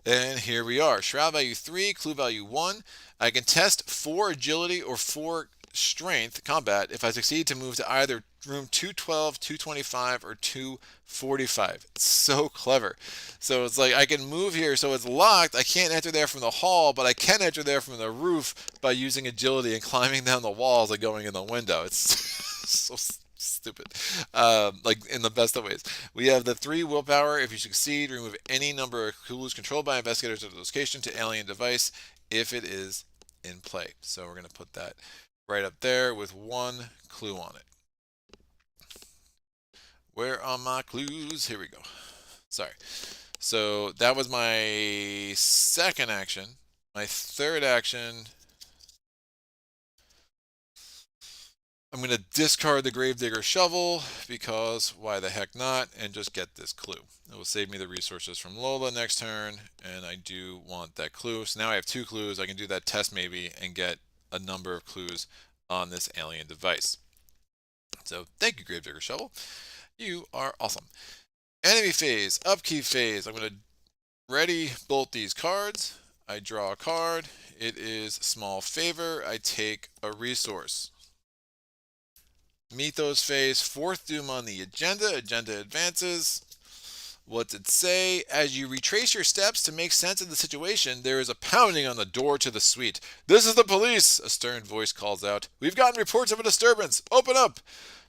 and here we are. Shroud value 3, clue value 1. I can test 4 agility or 4 strength combat if I succeed to move to either room 212, 225, or 245. It's so clever. So it's like I can move here, so it's locked. I can't enter there from the hall, but I can enter there from the roof by using agility and climbing down the walls and going in the window. It's so stupid, like in the best of ways. We have the 3 willpower. If you succeed, remove any number of clues controlled by investigators of the location to alien device if it is in play. So we're going to put that right up there with 1 clue on it. Where are my clues? Here we go. Sorry. So that was my second action. My third action, I'm going to discard the Gravedigger Shovel because why the heck not, and just get this clue. It will save me the resources from Lola next turn, and I do want that clue. So now I have 2 clues. I can do that test maybe and get a number of clues on this alien device. So thank you, Gravedigger Shovel. You are awesome. Enemy phase, upkeep phase. I'm going to ready bolt these cards. I draw a card. It is small favor. I take a resource. Mythos phase, 4th doom on the agenda. Agenda advances. What's it say? As you retrace your steps to make sense of the situation, there is a pounding on the door to the suite. This is the police, a stern voice calls out. We've gotten reports of a disturbance. Open up.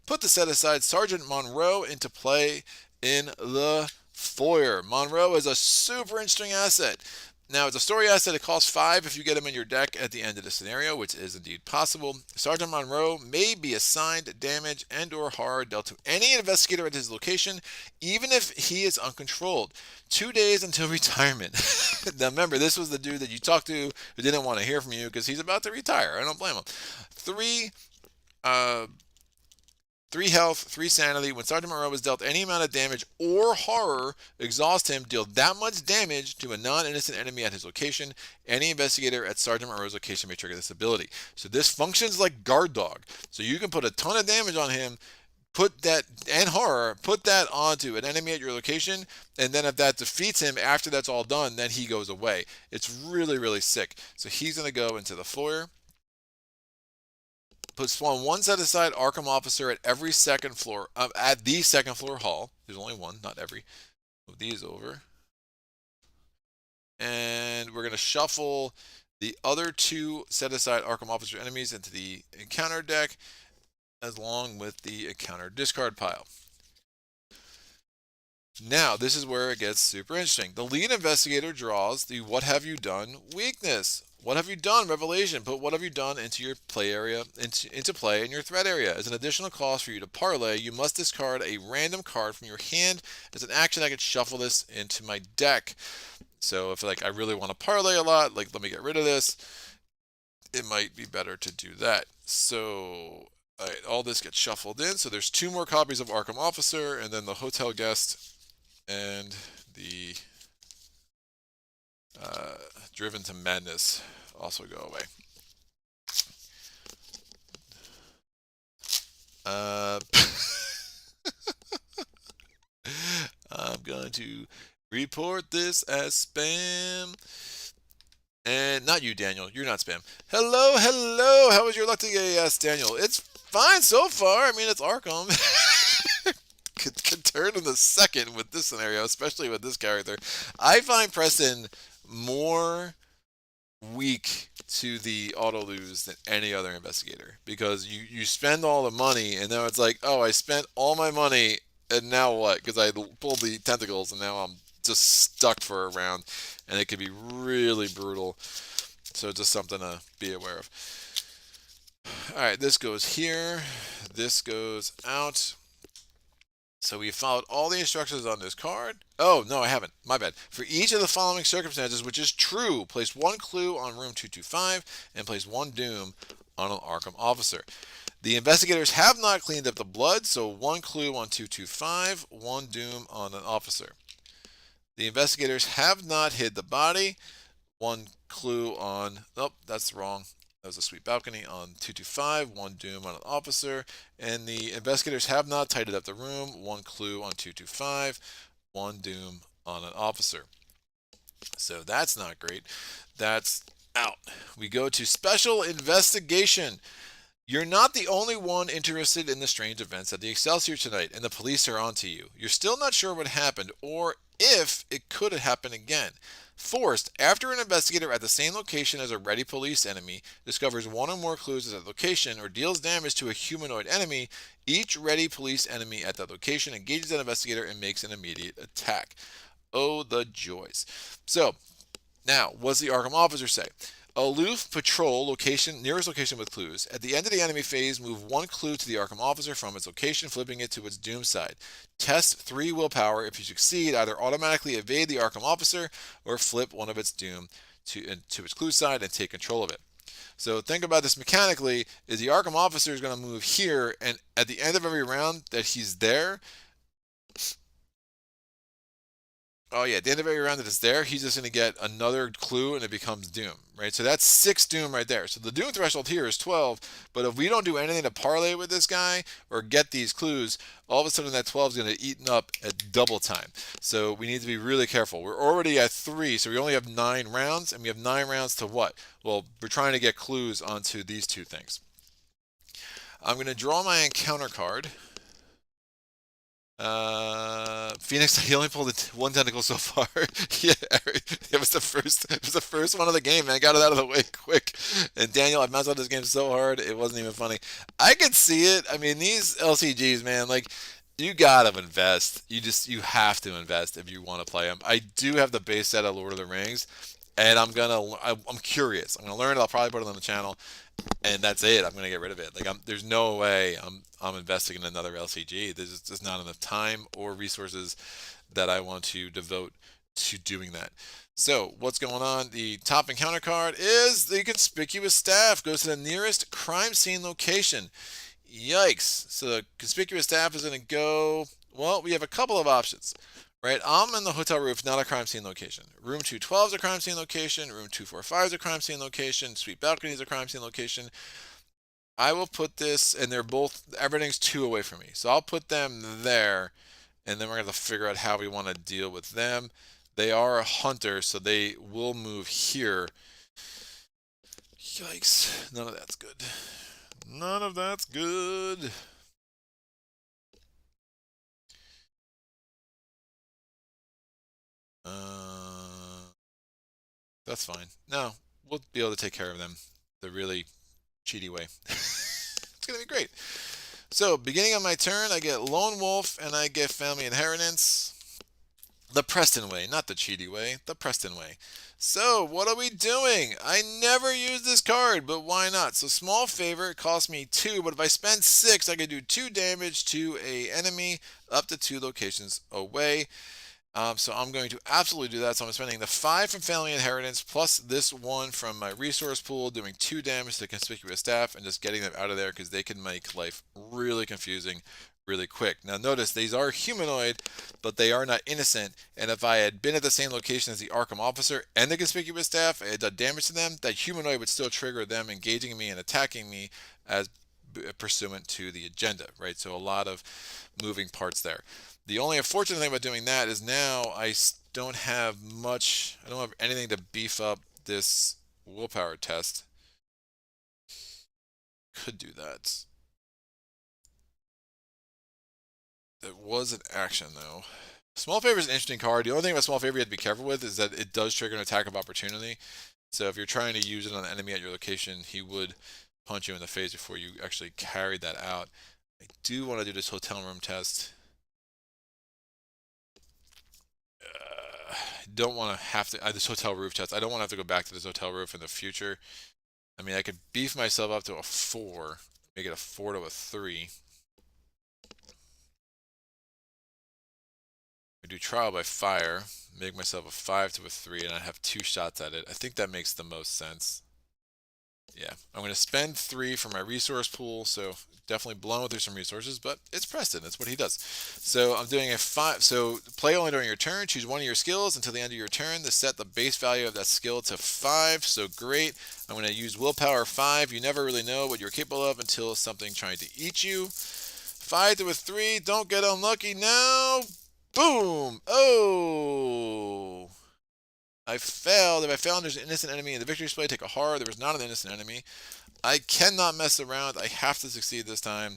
Put the set-aside Sergeant Monroe into play in the foyer. Monroe is a super interesting asset. Now, it's a story asset. It costs 5 if you get him in your deck at the end of the scenario, which is indeed possible. Sergeant Monroe may be assigned damage and or horror dealt to any investigator at his location, even if he is uncontrolled. 2 days until retirement. Now, remember, this was the dude that you talked to who didn't want to hear from you because he's about to retire. I don't blame him. 3 health, 3 sanity. When Sergeant Monroe is dealt any amount of damage or horror, exhaust him, deal that much damage to a non-innocent enemy at his location. Any investigator at Sergeant Monroe's location may trigger this ability. So this functions like guard dog. So you can put a ton of damage on him, put that, and horror, put that onto an enemy at your location, and then if that defeats him after that's all done, then he goes away. It's really, really sick. So he's going to go into the foyer. Spawn 1 set-aside Arkham officer at every second floor, at the second floor hall. There's only 1, not every. Move these over. And we're going to shuffle the other 2 set-aside Arkham officer enemies into the encounter deck, along with the encounter discard pile. Now, this is where it gets super interesting. The lead investigator draws the What Have You Done weakness. What have you done? Revelation. Put what have you done into your play area, into play in your threat area. As an additional cost for you to parlay, you must discard a random card from your hand. As an action, I could shuffle this into my deck. So if I really want to parlay a lot, let me get rid of this, it might be better to do that. So Alright, all this gets shuffled in. So there's 2 more copies of Arkham Officer, and then the hotel guest and the Driven to Madness also go away. I'm going to report this as spam. And not you, Daniel. You're not spam. Hello, hello. How was your luck today? Yes, Daniel. It's fine so far. I mean, it's Arkham. could turn in the second with this scenario, especially with this character. I find Preston more weak to the auto lose than any other investigator, because you spend all the money and now it's like, oh, I spent all my money and now what? Because I pulled the tentacles and now I'm just stuck for a round, and it could be really brutal. So just something to be aware of. All right, this goes here. This goes out. So we followed all the instructions on this card. Oh, no, I haven't. My bad. For each of the following circumstances, which is true, place 1 clue on room 225 and place 1 doom on an Arkham officer. The investigators have not cleaned up the blood, so 1 clue on 225, 1 doom on an officer. The investigators have not hid the body, 1 clue on... Nope, that's wrong. That was a sweet balcony on 225, 1 doom on an officer. And the investigators have not tidied up the room, 1 clue on 225, 1 doom on an officer. So that's not great. That's out. We go to special investigation. You're not the only one interested in the strange events at the Excelsior tonight, and the police are onto you. You're still not sure what happened, or if it could happen again. Forced, after an investigator at the same location as a ready police enemy discovers 1 or more clues at that location or deals damage to a humanoid enemy, each ready police enemy at that location engages that investigator and makes an immediate attack. Oh, the joys. So, now, what's the Arkham officer say? Aloof patrol nearest location with clues. At the end of the enemy phase, move 1 clue to the Arkham officer from its location, flipping it to its doom side. Test 3 willpower. If you succeed, either automatically evade the Arkham officer or flip one of its doom to its clue side and take control of it. So think about this mechanically, is the Arkham officer is going to move here, and at the end of every round that he's there, oh yeah, at the end of every round that it's there, he's just going to get another clue and it becomes doom, right? So that's 6 doom right there. So the doom threshold here is 12, but if we don't do anything to parlay with this guy or get these clues, all of a sudden that 12 is going to get eaten up at double time. So we need to be really careful. We're already at 3, so we only have 9 rounds, and we have 9 rounds to what? Well, we're trying to get clues onto these 2 things. I'm going to draw my encounter card. Phoenix, he only pulled 1 tentacle so far. Yeah, it was the first one of the game, man. Got it out of the way quick. And Daniel, I messed up this game so hard, it wasn't even funny. I could see it. I mean, these LCGs, man, like, you gotta invest. You have to invest if you want to play them. I do have the base set of Lord of the Rings, and I'm curious. I'm gonna learn it. I'll probably put it on the channel, and that's it. I'm gonna get rid of it. Like, there's no way I'm investing in another LCG. There's just not enough time or resources that I want to devote to doing that. So what's going on? The top encounter card is the conspicuous staff. Goes to the nearest crime scene location. Yikes! So the conspicuous staff is gonna go. Well, we have a couple of options. Right, I'm in the hotel roof, not a crime scene location. Room 212 is a crime scene location. Room 245 is a crime scene location. Suite balcony is a crime scene location. I will put this, and everything's 2 away from me. So I'll put them there, and then we're going to figure out how we want to deal with them. They are a hunter, so they will move here. Yikes. None of that's good. None of that's good. That's fine. No, we'll be able to take care of them the really cheaty way. It's going to be great. So, beginning of my turn, I get Lone Wolf and I get Family Inheritance. The Preston way, not the cheaty way, the Preston way. So, what are we doing? I never use this card, but why not? So, small favor, it costs me 2, but if I spend 6, I can do 2 damage to a enemy up to 2 locations away. So I'm going to absolutely do that. So I'm spending the 5 from family inheritance plus this 1 from my resource pool, doing 2 damage to conspicuous staff and just getting them out of there because they can make life really confusing really quick. Now notice these are humanoid, but they are not innocent. And if I had been at the same location as the Arkham officer and the conspicuous staff, I had done damage to them, that humanoid would still trigger them engaging me and attacking me as pursuant to the agenda, right? So a lot of moving parts there. The only unfortunate thing about doing that is now don't have much, I don't have anything to beef up this willpower test. Could do that. It was an action though. Small favor is an interesting card. The only thing about small favor you have to be careful with is that it does trigger an attack of opportunity. So if you're trying to use it on an enemy at your location, he would punch you in the face before you actually carried that out. I do want to do this hotel room test. Don't want to have to this hotel roof test. I don't want to have to go back to this hotel roof in the future. I mean, I could beef myself up to a 4, make it a 4 to a 3. I do trial by fire, make myself a 5 to a 3, and I have 2 shots at it. I think that makes the most sense. Yeah, I'm going to spend 3 for my resource pool, so definitely blowing through some resources, but it's Preston. That's what he does. So I'm doing a 5. So play only during your turn. Choose one of your skills until the end of your turn to set the base value of that skill to 5. So great. I'm going to use willpower 5. You never really know what you're capable of until something trying to eat you. 5 to a 3. Don't get unlucky now. Boom. Oh. I failed. If I fail and there's an innocent enemy in the victory display, take a horror. There was not an innocent enemy. I cannot mess around. I have to succeed this time.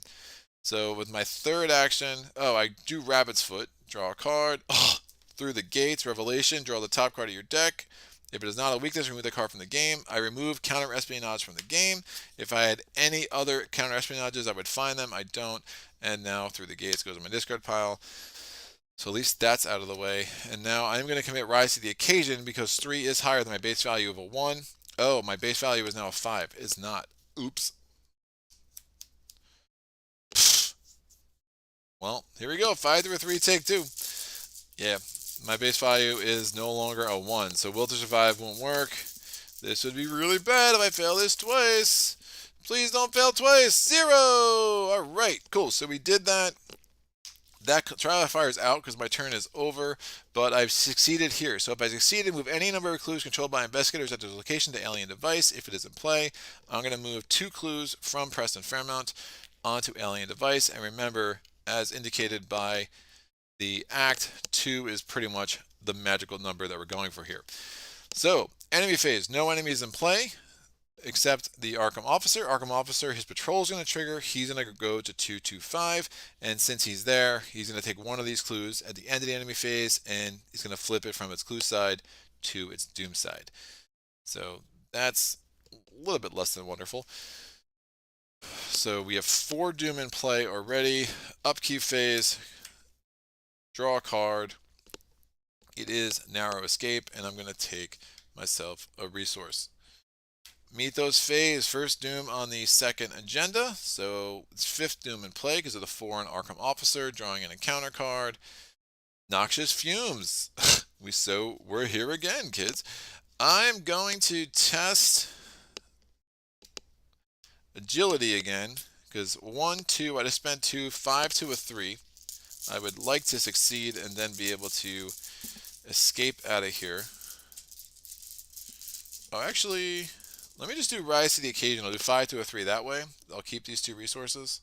So with my third action, I do Rabbit's Foot. Draw a card. Oh, through the gates, Revelation. Draw the top card of your deck. If it is not a weakness, remove the card from the game. I remove counter espionage from the game. If I had any other counter espionages, I would find them. I don't. And now through the gates goes in my discard pile. So at least that's out of the way. And now I'm going to commit Rise to the Occasion because 3 is higher than my base value of a 1. Oh, my base value is now a 5. It's not. Oops. Well, here we go. 5 to a 3, take 2. Yeah, my base value is no longer a 1. So Will to Survive won't work. This would be really bad if I fail this twice. Please don't fail twice. 0! Alright, cool. So we did that. That trial by fire is out because my turn is over, but I've succeeded here. So if I succeeded, move any number of clues controlled by investigators at the location to alien device. If it is in play, I'm going to move 2 clues from Preston Fairmont onto alien device. And remember, as indicated by the act, 2 is pretty much the magical number that we're going for here. So enemy phase, no enemies in play except the Arkham Officer. Arkham Officer, his patrol is going to trigger. He's going to go to 225, and since he's there, he's going to take one of these clues at the end of the enemy phase, and he's going to flip it from its clue side to its doom side. So that's a little bit less than wonderful. So we have 4 doom in play already. Upkeep phase, draw a card. It is narrow escape, and I'm going to take myself a resource. Mythos phase, first doom on the second agenda. So it's 5th doom in play because of the 4 in Arkham Officer, drawing an encounter card. Noxious fumes. We're here again, kids. I'm going to test agility again because 1, 2, I just spent 2, 5 to a 3. I would like to succeed and then be able to escape out of here. Oh, actually, let me just do Rise to the Occasion. I'll do 5 to a 3 that way. I'll keep these 2 resources.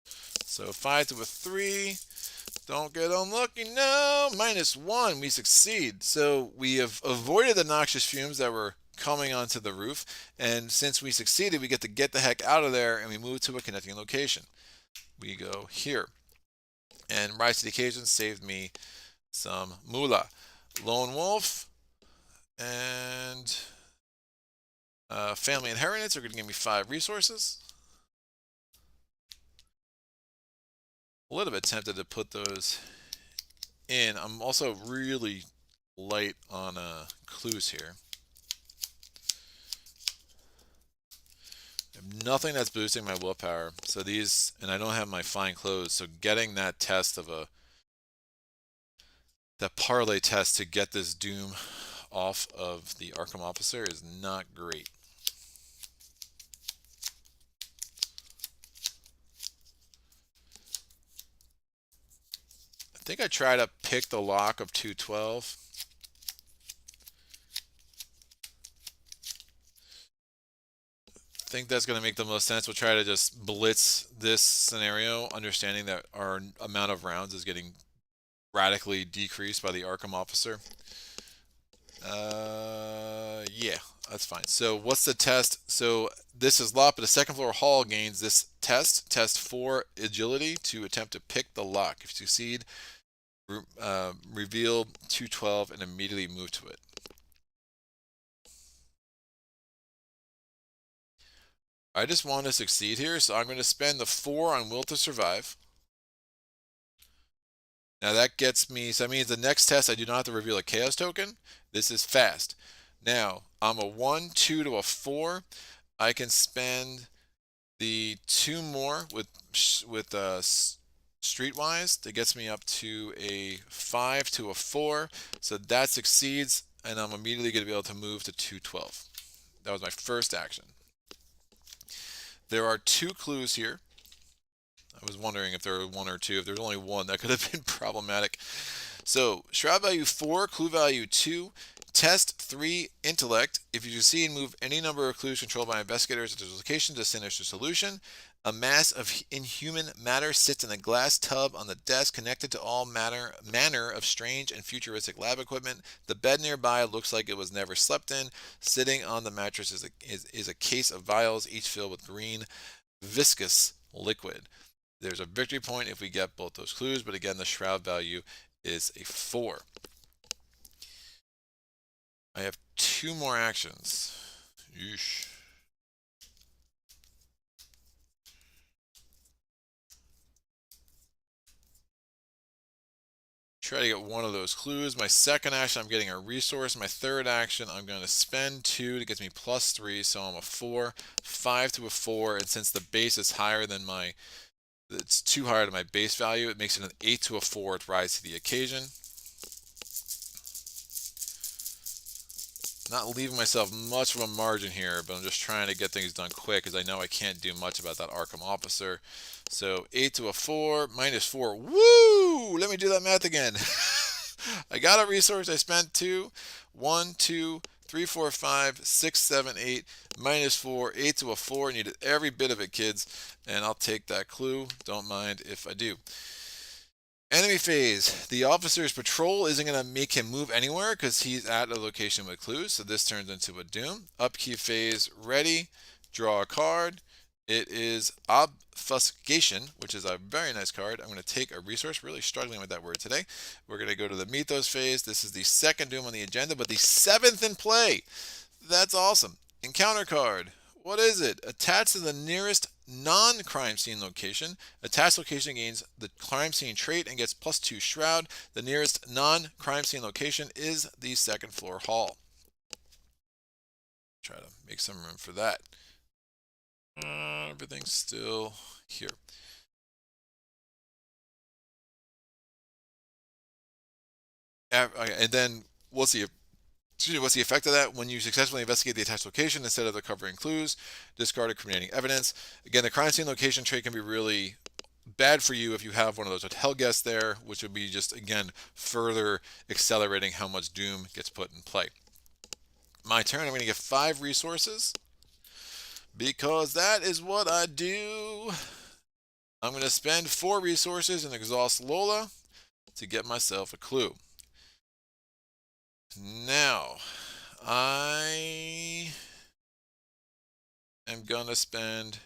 So 5 to a 3. Don't get unlucky. No! -1. We succeed. So we have avoided the noxious fumes that were coming onto the roof. And since we succeeded, we get to get the heck out of there and we move to a connecting location. We go here. And Rise to the Occasion saved me some moolah. Lone Wolf and family inheritance are going to give me 5 resources. A little bit tempted to put those in. I'm also really light on clues here. I have nothing that's boosting my willpower. So these, and I don't have my fine clothes. So getting that test of a that parlay test to get this doom off of the Arkham officer is not great. I think I try to pick the lock of 212. I think that's going to make the most sense. We'll try to just blitz this scenario, understanding that our amount of rounds is getting radically decreased by the Arkham officer. Yeah, that's fine. So what's the test? So this is lock, but the second floor hall gains this test 4 agility to attempt to pick the lock. If you succeed, reveal 212 and immediately move to it. I just want to succeed here, so I'm going to spend the 4 on will to survive. Now that gets me, so that means the next test I do not have to reveal a chaos token. This is fast. Now, I'm a 1, 2 to a 4. I can spend the 2 more with streetwise. That gets me up to a 5 to a 4. So that succeeds, and I'm immediately going to be able to move to 212. That was my first action. There are 2 clues here. I was wondering if there were 1 or 2. If there's only 1, that could have been problematic. So, shroud value 4, clue value 2, test 3, intellect. If you succeed, move any number of clues controlled by investigators at this location to sinister solution. A mass of inhuman matter sits in a glass tub on the desk connected to all manner of strange and futuristic lab equipment. The bed nearby looks like it was never slept in. Sitting on the mattress is a case of vials, each filled with green, viscous liquid. There's a victory point if we get both those clues, but again, the shroud value is a 4. I have 2 more actions. Yeesh. Try to get 1 of those clues. My second action, I'm getting a resource. My third action, I'm going to spend 2 to get me +3, so I'm a 4, 5 to a 4, and since the base is higher than it's too high to my base value, it makes it an 8 to a 4 to rise to the occasion. Not leaving myself much of a margin here, but I'm just trying to get things done quick because I know I can't do much about that Arkham officer. So 8 to a 4, -4. Woo! Let me do that math again. I got a resource. I spent 2. 1, 2, 3, 4, 5, 6, 7, 8, -4, 8 to a 4. Needed every bit of it, kids. And I'll take that clue. Don't mind if I do. Enemy phase. The officer's patrol isn't going to make him move anywhere because he's at a location with clues, so this turns into a doom. Upkeep phase, ready, draw a card. It is obfuscation, which is a very nice card. I'm going to take a resource, really struggling with that word today. We're going to go to the mythos phase. This is the second doom on the agenda, but the 7th in play. That's awesome. Encounter card. What is it? Attached to the nearest non-crime scene location. Attached location gains the crime scene trait and gets +2 shroud. The nearest non-crime scene location is the second floor hall. Try to make some room for that. Everything's still here. And then we'll see. What's the effect of that? When you successfully investigate the attached location instead of the covering clues, discard incriminating evidence. Again, the crime scene location trait can be really bad for you if you have one of those hotel guests there, which would be just, again, further accelerating how much doom gets put in play. My turn, I'm going to get 5 resources because that is what I do. I'm going to spend 4 resources and exhaust Lola to get myself a clue. Now, I am going to spend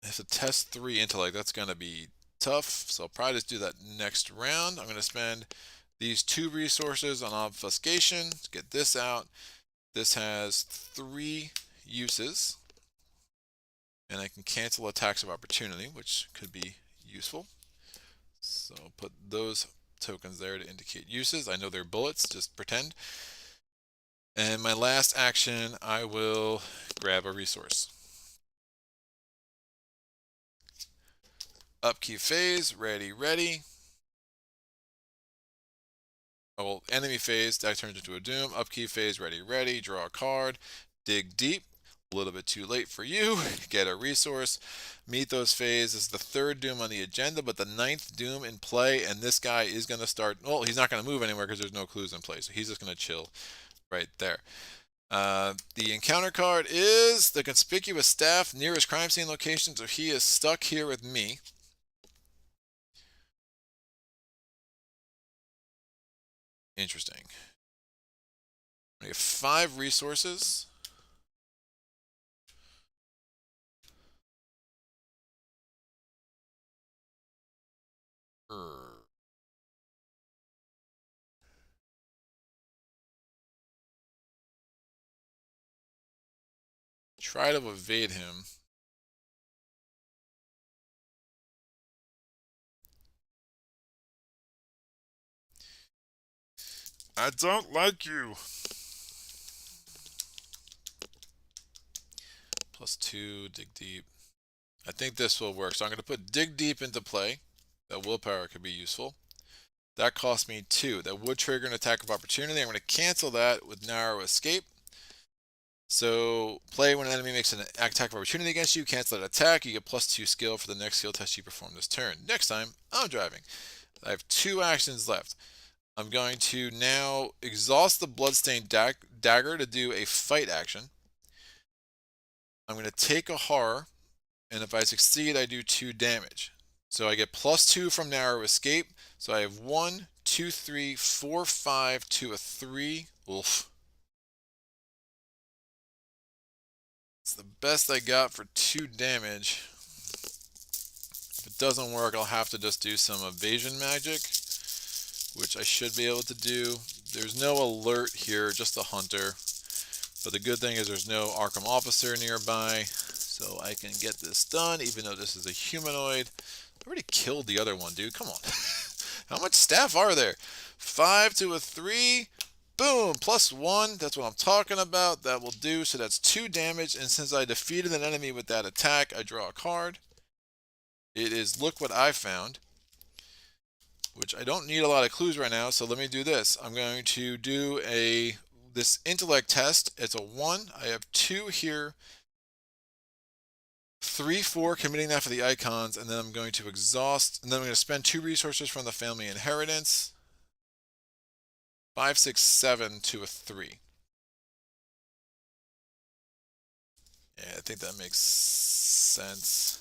it's a test 3 intellect. That's going to be tough, so I'll probably just do that next round. I'm going to spend these 2 resources on obfuscation to get this out. This has 3 uses, and I can cancel attacks of opportunity, which could be useful. So I'll put those tokens there to indicate uses. I know they're bullets, just pretend. And my last action, I will grab a resource. Upkeep phase, ready, ready. Oh, well, enemy phase, deck turns into a doom. Upkeep phase, ready, ready. Draw a card. Dig deep. A little bit too late for you. Get a resource. Mythos phase is the third doom on the agenda, but the ninth doom in play, and this guy is going to start. Well, he's not going to move anywhere because there's no clues in play, so he's just going to chill right there. The encounter card is the conspicuous staff nearest crime scene location, so he is stuck here with me. Interesting. We have 5 resources. Try to evade him. I don't like you. +2, dig deep. I think this will work. So I'm going to put dig deep into play. That willpower could be useful. That cost me 2. That would trigger an attack of opportunity. I'm going to cancel that with narrow escape. So play when an enemy makes an attack of opportunity against you. Cancel that attack. You get +2 skill for the next skill test you perform this turn. Next time, I'm driving. I have 2 actions left. I'm going to now exhaust the Bloodstained Dagger to do a fight action. I'm going to take a horror, and if I succeed, I do 2 damage. So I get +2 from narrow escape. So I have 1, 2, 3, 4, 5 to a 3. Oof. It's the best I got for 2 damage. If it doesn't work, I'll have to just do some evasion magic, which I should be able to do. There's no alert here, just a hunter. But the good thing is there's no Arkham officer nearby, so I can get this done, even though this is a humanoid. I already killed the other one, dude. Come on. How much staff are there? 5 to a 3. Boom, +1. That's what I'm talking about. That will do. So that's 2 damage. And since I defeated an enemy with that attack, I draw a card. It is Look What I Found, which I don't need a lot of clues right now. So let me do this. I'm going to do this intellect test. It's a 1. I have 2 here. 3, 4, committing that for the icons, and then I'm going to exhaust, and then I'm going to spend 2 resources from the family inheritance. 5, 6, 7 to a 3. Yeah, I think that makes sense.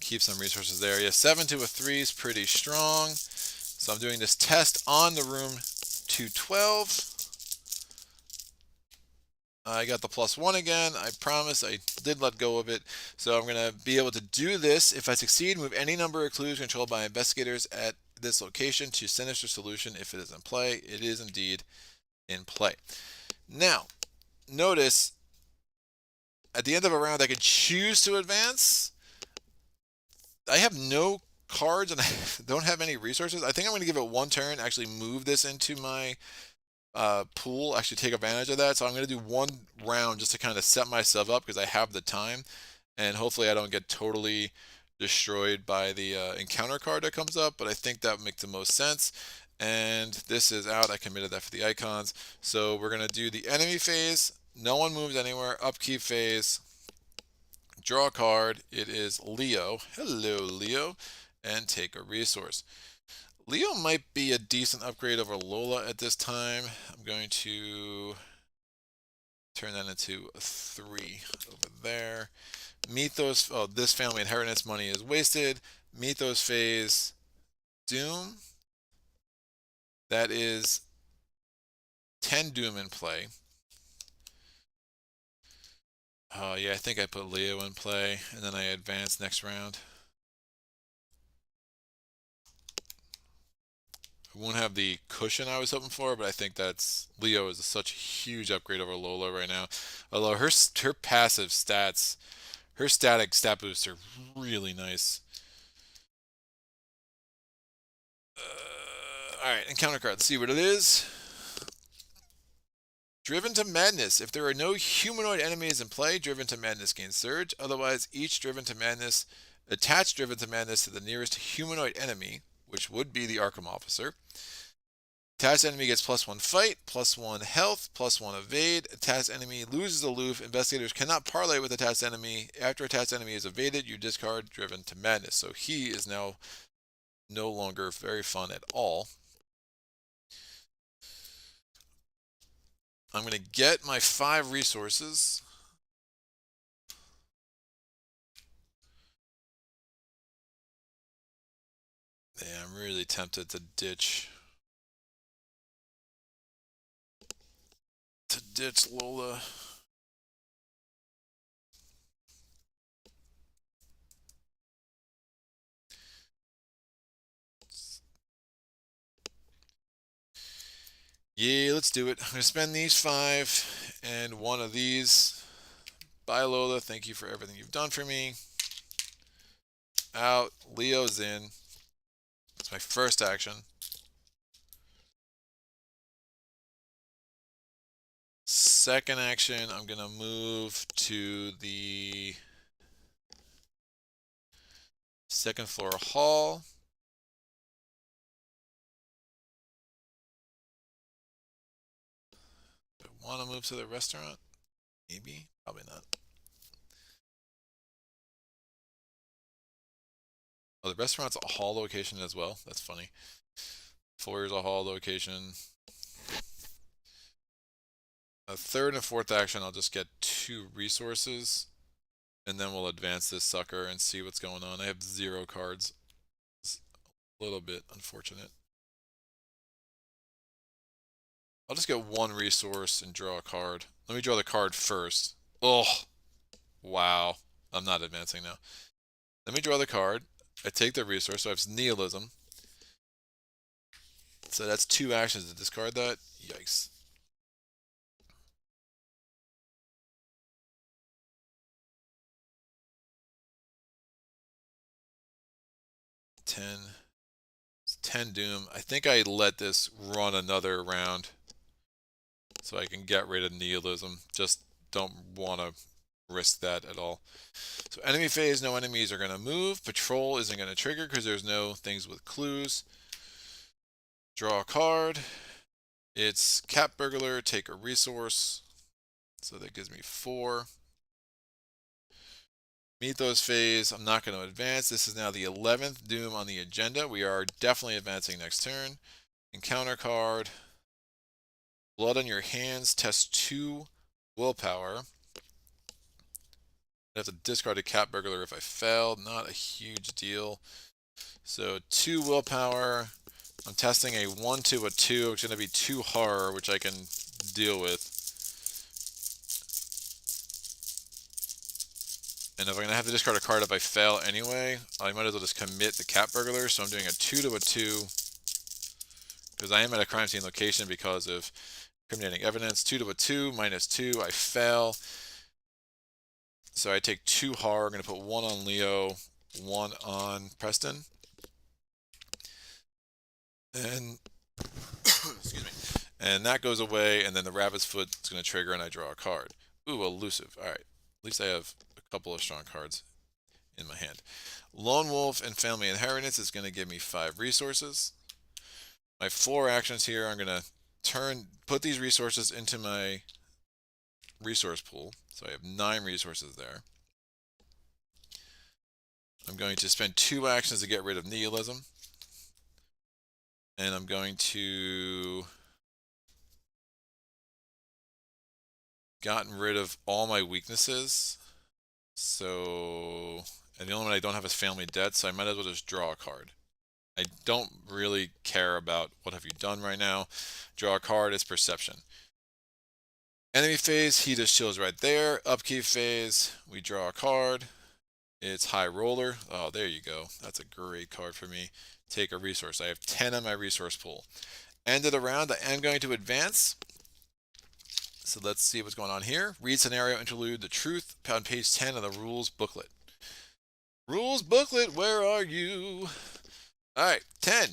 Keep some resources there. Yeah, 7 to a 3 is pretty strong. So I'm doing this test on the room 212. I got the +1 again. I promise I did let go of it. So I'm going to be able to do this. If I succeed, move any number of clues controlled by investigators at this location to Sinister Solution if it is in play. It is indeed in play. Now, notice at the end of a round I can choose to advance. I have no cards and I don't have any resources. I think I'm going to give it 1 turn, actually move this into my pool, actually take advantage of that. So I'm going to do 1 round just to kind of set myself up because I have the time, and hopefully I don't get totally destroyed by the encounter card that comes up, but I think that would make the most sense. And this is out. I committed that for the icons. So we're going to do the enemy phase. No one moves anywhere. Upkeep phase. Draw a card. It is Leo. Hello, Leo. And take a resource. Leo might be a decent upgrade over Lola at this time. I'm going to turn that into a 3 over there. Mythos, oh, this family inheritance money is wasted. Mythos phase, Doom. That is 10 Doom in play. Oh, yeah, I think I put Leo in play, and then I advance next round. I won't have the cushion I was hoping for, but I think that's Leo is such a huge upgrade over Lola right now. Although her passive stats, her static stat boosts are really nice. Alright, encounter card. Let's see what it is. Driven to Madness. If there are no humanoid enemies in play, Driven to Madness gains Surge. Otherwise, each Driven to Madness Attach Driven to Madness to the nearest humanoid enemy, which would be the Arkham officer. Attached enemy gets +1 fight, +1 health, +1 evade. Attached enemy loses aloof. Investigators cannot parlay with attached enemy. After attached enemy is evaded, you discard Driven to Madness. So he is now no longer very fun at all. I'm going to get my 5 resources. Yeah, I'm really tempted to ditch Lola. Yeah, let's do it. I'm going to spend these 5 and 1 of these. Bye, Lola. Thank you for everything you've done for me. Out. Leo's in. That's my first action. Second action, I'm going to move to the second floor hall. Do I want to move to the restaurant? Maybe. Probably not. Oh, the restaurant's a hall location as well. That's funny. Four's a hall location. A third and fourth action, I'll just get 2 resources. And then we'll advance this sucker and see what's going on. I have 0 cards. It's a little bit unfortunate. I'll just get 1 resource and draw a card. Let me draw the card first. Oh, wow. I'm not advancing now. Let me draw the card. I take the resource, so I have nihilism. So that's 2 actions to discard that. Yikes. It's 10 doom. I think I let this run another round so I can get rid of nihilism. Just don't want to risk that at all. So enemy phase, no enemies are going to move. Patrol isn't going to trigger because there's no things with clues. Draw a card. It's Cat Burglar, take a resource. So that gives me 4. Mythos phase, I'm not going to advance. This is now the 11th doom on the agenda. We are definitely advancing next turn. Encounter card. Blood on your hands, test 2 willpower. I have to discard a Cat Burglar if I fail. Not a huge deal. So 2 willpower. I'm testing a 1 to a 2. It's going to be 2 horror, which I can deal with. And if I'm going to have to discard a card if I fail anyway, I might as well just commit the Cat Burglar. So I'm doing a 2 to a 2. Because I am at a crime scene location because of incriminating evidence. 2 to a 2, -2. I fail. So I take 2 horror. I'm going to put 1 on Leo, 1 on Preston. And excuse me. And that goes away, and then the rabbit's foot is going to trigger, and I draw a card. Ooh, elusive. All right. At least I have a couple of strong cards in my hand. Lone Wolf and Family Inheritance is going to give me 5 resources. My 4 actions here, I'm going to put these resources into my resource pool. So I have 9 resources there. I'm going to spend 2 actions to get rid of nihilism. And I'm going to gotten rid of all my weaknesses. So, and the only one I don't have is family debt, so I might as well just draw a card. I don't really care about what have you done right now. Draw a card is perception. Enemy phase, he just chills right there. Upkeep phase, we draw a card. It's High Roller. Oh, there you go. That's a great card for me. Take a resource. I have 10 on my resource pool. End of the round, I am going to advance. So let's see what's going on here. Read scenario interlude, the truth, on page 10 of the rules booklet. Rules booklet, where are you? All right, 10.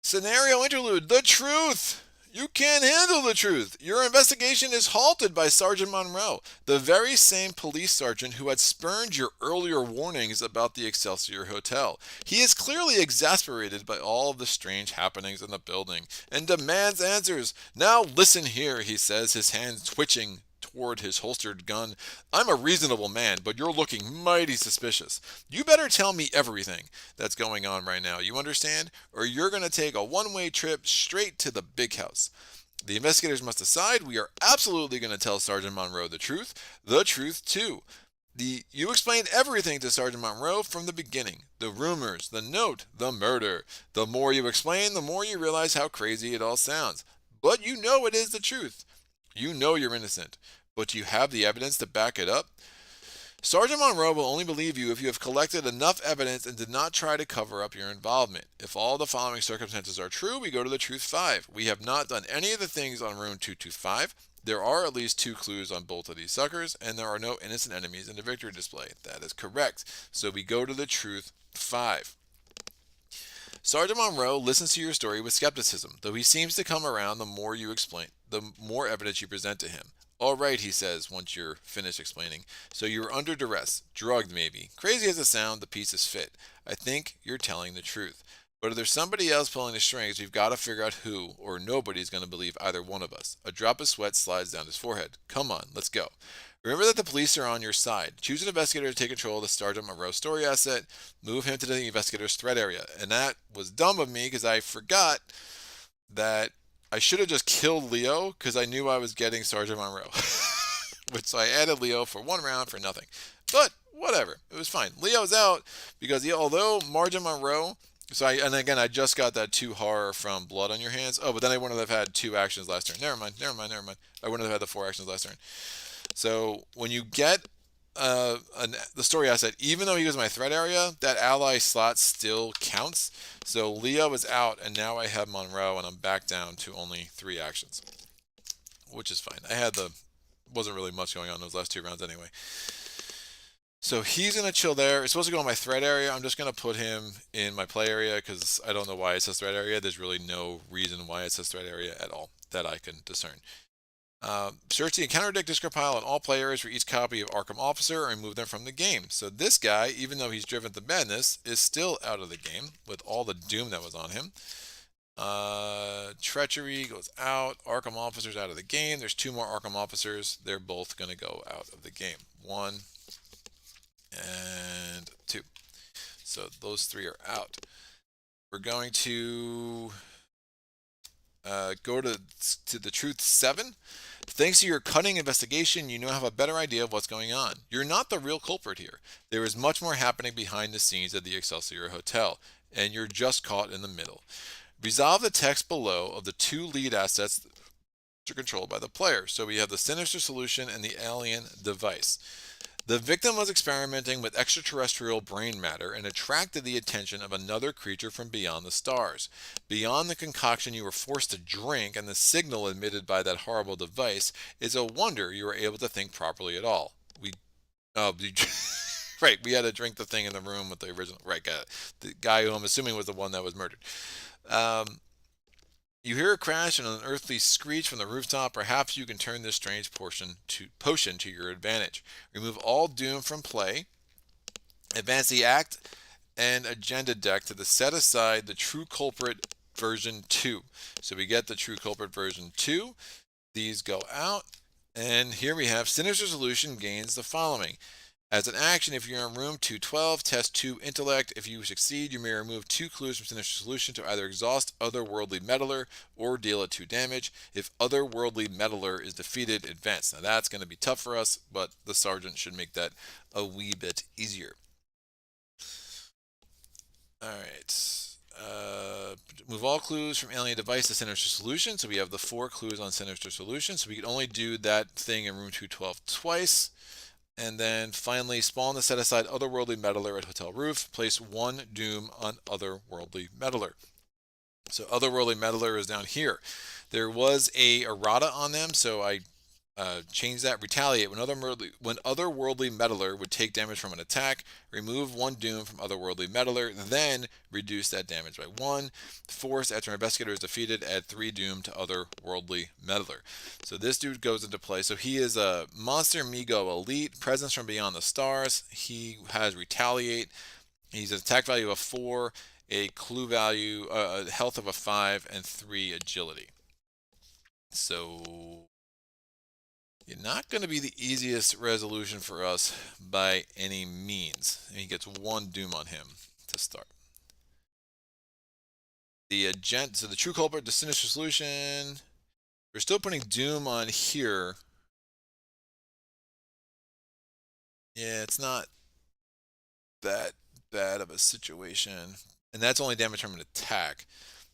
Scenario interlude, the truth. You can't handle the truth. Your investigation is halted by Sergeant Monroe, the very same police sergeant who had spurned your earlier warnings about the Excelsior Hotel. He is clearly exasperated by all of the strange happenings in the building and demands answers. Now listen here, he says, his hands twitching toward his holstered gun. I'm a reasonable man, but you're looking mighty suspicious. You better tell me everything that's going on right now, you understand? Or you're going to take a one-way trip straight to the big house. The investigators must decide. We are absolutely going to tell Sergeant Monroe the truth too. You explained everything to Sergeant Monroe from the beginning. The rumors, the note, the murder. The more you explain, the more you realize how crazy it all sounds. But you know it is the truth. You know you're innocent, but you have the evidence to back it up. Sergeant Monroe will only believe you if you have collected enough evidence and did not try to cover up your involvement. If all the following circumstances are true, we go to the truth 5. We have not done any of the things on room 225. There are at least 2 clues on both of these suckers, and there are no innocent enemies in the victory display. That is correct. So we go to the truth 5. Sergeant Monroe listens to your story with skepticism, though he seems to come around the more you explain, the more evidence you present to him. All right, he says once you're finished explaining. So you were under duress, drugged maybe. Crazy as it sounds, the pieces fit. I think you're telling the truth. But if there's somebody else pulling the strings, we've got to figure out who, or nobody's going to believe either one of us. A drop of sweat slides down his forehead. Come on, let's go. Remember that the police are on your side. Choose an investigator to take control of the Sergeant Monroe story asset. Move him to the investigator's threat area. And that was dumb of me because I forgot that I should have just killed Leo because I knew I was getting Sergeant Monroe. Which I added Leo for 1 round for nothing. But whatever. It was fine. Leo's out because although Sergeant Monroe... and again, I just got that 2 horror from blood on your hands. Oh, but then I wouldn't have had 2 actions last turn. Never mind. I wouldn't have had the 4 actions last turn. So when you get the story asset, even though he was in my threat area, that ally slot still counts. So Leo is out, and now I have Monroe, and I'm back down to only 3 actions, which is fine. Wasn't really much going on those last 2 rounds anyway. So he's going to chill there. It's supposed to go in my threat area. I'm just going to put him in my play area because I don't know why it says threat area. There's really no reason why it says threat area at all that I can discern. Search the encounter deck discard pile on all players for each copy of Arkham Officer and remove them from the game. So this guy, even though he's driven to madness, is still out of the game with all the doom that was on him. Treachery goes out. Arkham Officer's out of the game. There's 2 more Arkham Officers. They're both going to go out of the game. 1 and 2. So those 3 are out. We're going to go to the truth 7. Thanks to your cunning investigation, you now have a better idea of what's going on. You're not the real culprit here. There is much more happening behind the scenes at the Excelsior Hotel, and you're just caught in the middle. Resolve the text below of the 2 lead assets that are controlled by the player. So we have the Sinister Solution and the Alien Device. The victim was experimenting with extraterrestrial brain matter and attracted the attention of another creature from beyond the stars. Beyond the concoction you were forced to drink and the signal emitted by that horrible device, it's a wonder you were able to think properly at all. Right, we had to drink the thing in the room with the original, right, the guy who I'm assuming was the one that was murdered. You hear a crash and an unearthly screech from the rooftop. Perhaps you can turn this strange potion to your advantage. Remove all doom from play. Advance the act and agenda deck to the set aside the True Culprit version 2. So we get the True Culprit version 2. These go out. And here we have Sinister Solution gains the following. As an action, if you're in room 212, test 2 intellect. If you succeed, you may remove 2 clues from Sinister Solution to either exhaust Otherworldly Meddler or deal it 2 damage. If Otherworldly Meddler is defeated, advance. Now that's going to be tough for us, but the Sergeant should make that a wee bit easier. Alright. Move all clues from Alien Device to Sinister Solution. So we have the 4 clues on Sinister Solution. So we can only do that thing in room 212 twice. And then finally, spawn the set aside Otherworldly Meddler at Hotel Roof. Place 1 Doom on Otherworldly Meddler. So Otherworldly Meddler is down here. There was a errata on them, so I change that. Retaliate. When otherworldly meddler would take damage from an attack, remove 1 doom from otherworldly meddler, then reduce that damage by 1. Force, after an investigator is defeated, add 3 doom to otherworldly meddler. So this dude goes into play. So he is a Monster Migo Elite, presence from beyond the stars. He has retaliate. He's an attack value of 4, a clue value, a health of a 5, and 3 agility. So not going to be the easiest resolution for us by any means. And he gets 1 doom on him to start. The agent, so the true culprit, the sinister solution. We're still putting doom on here. Yeah, it's not that bad of a situation. And that's only damage from an attack.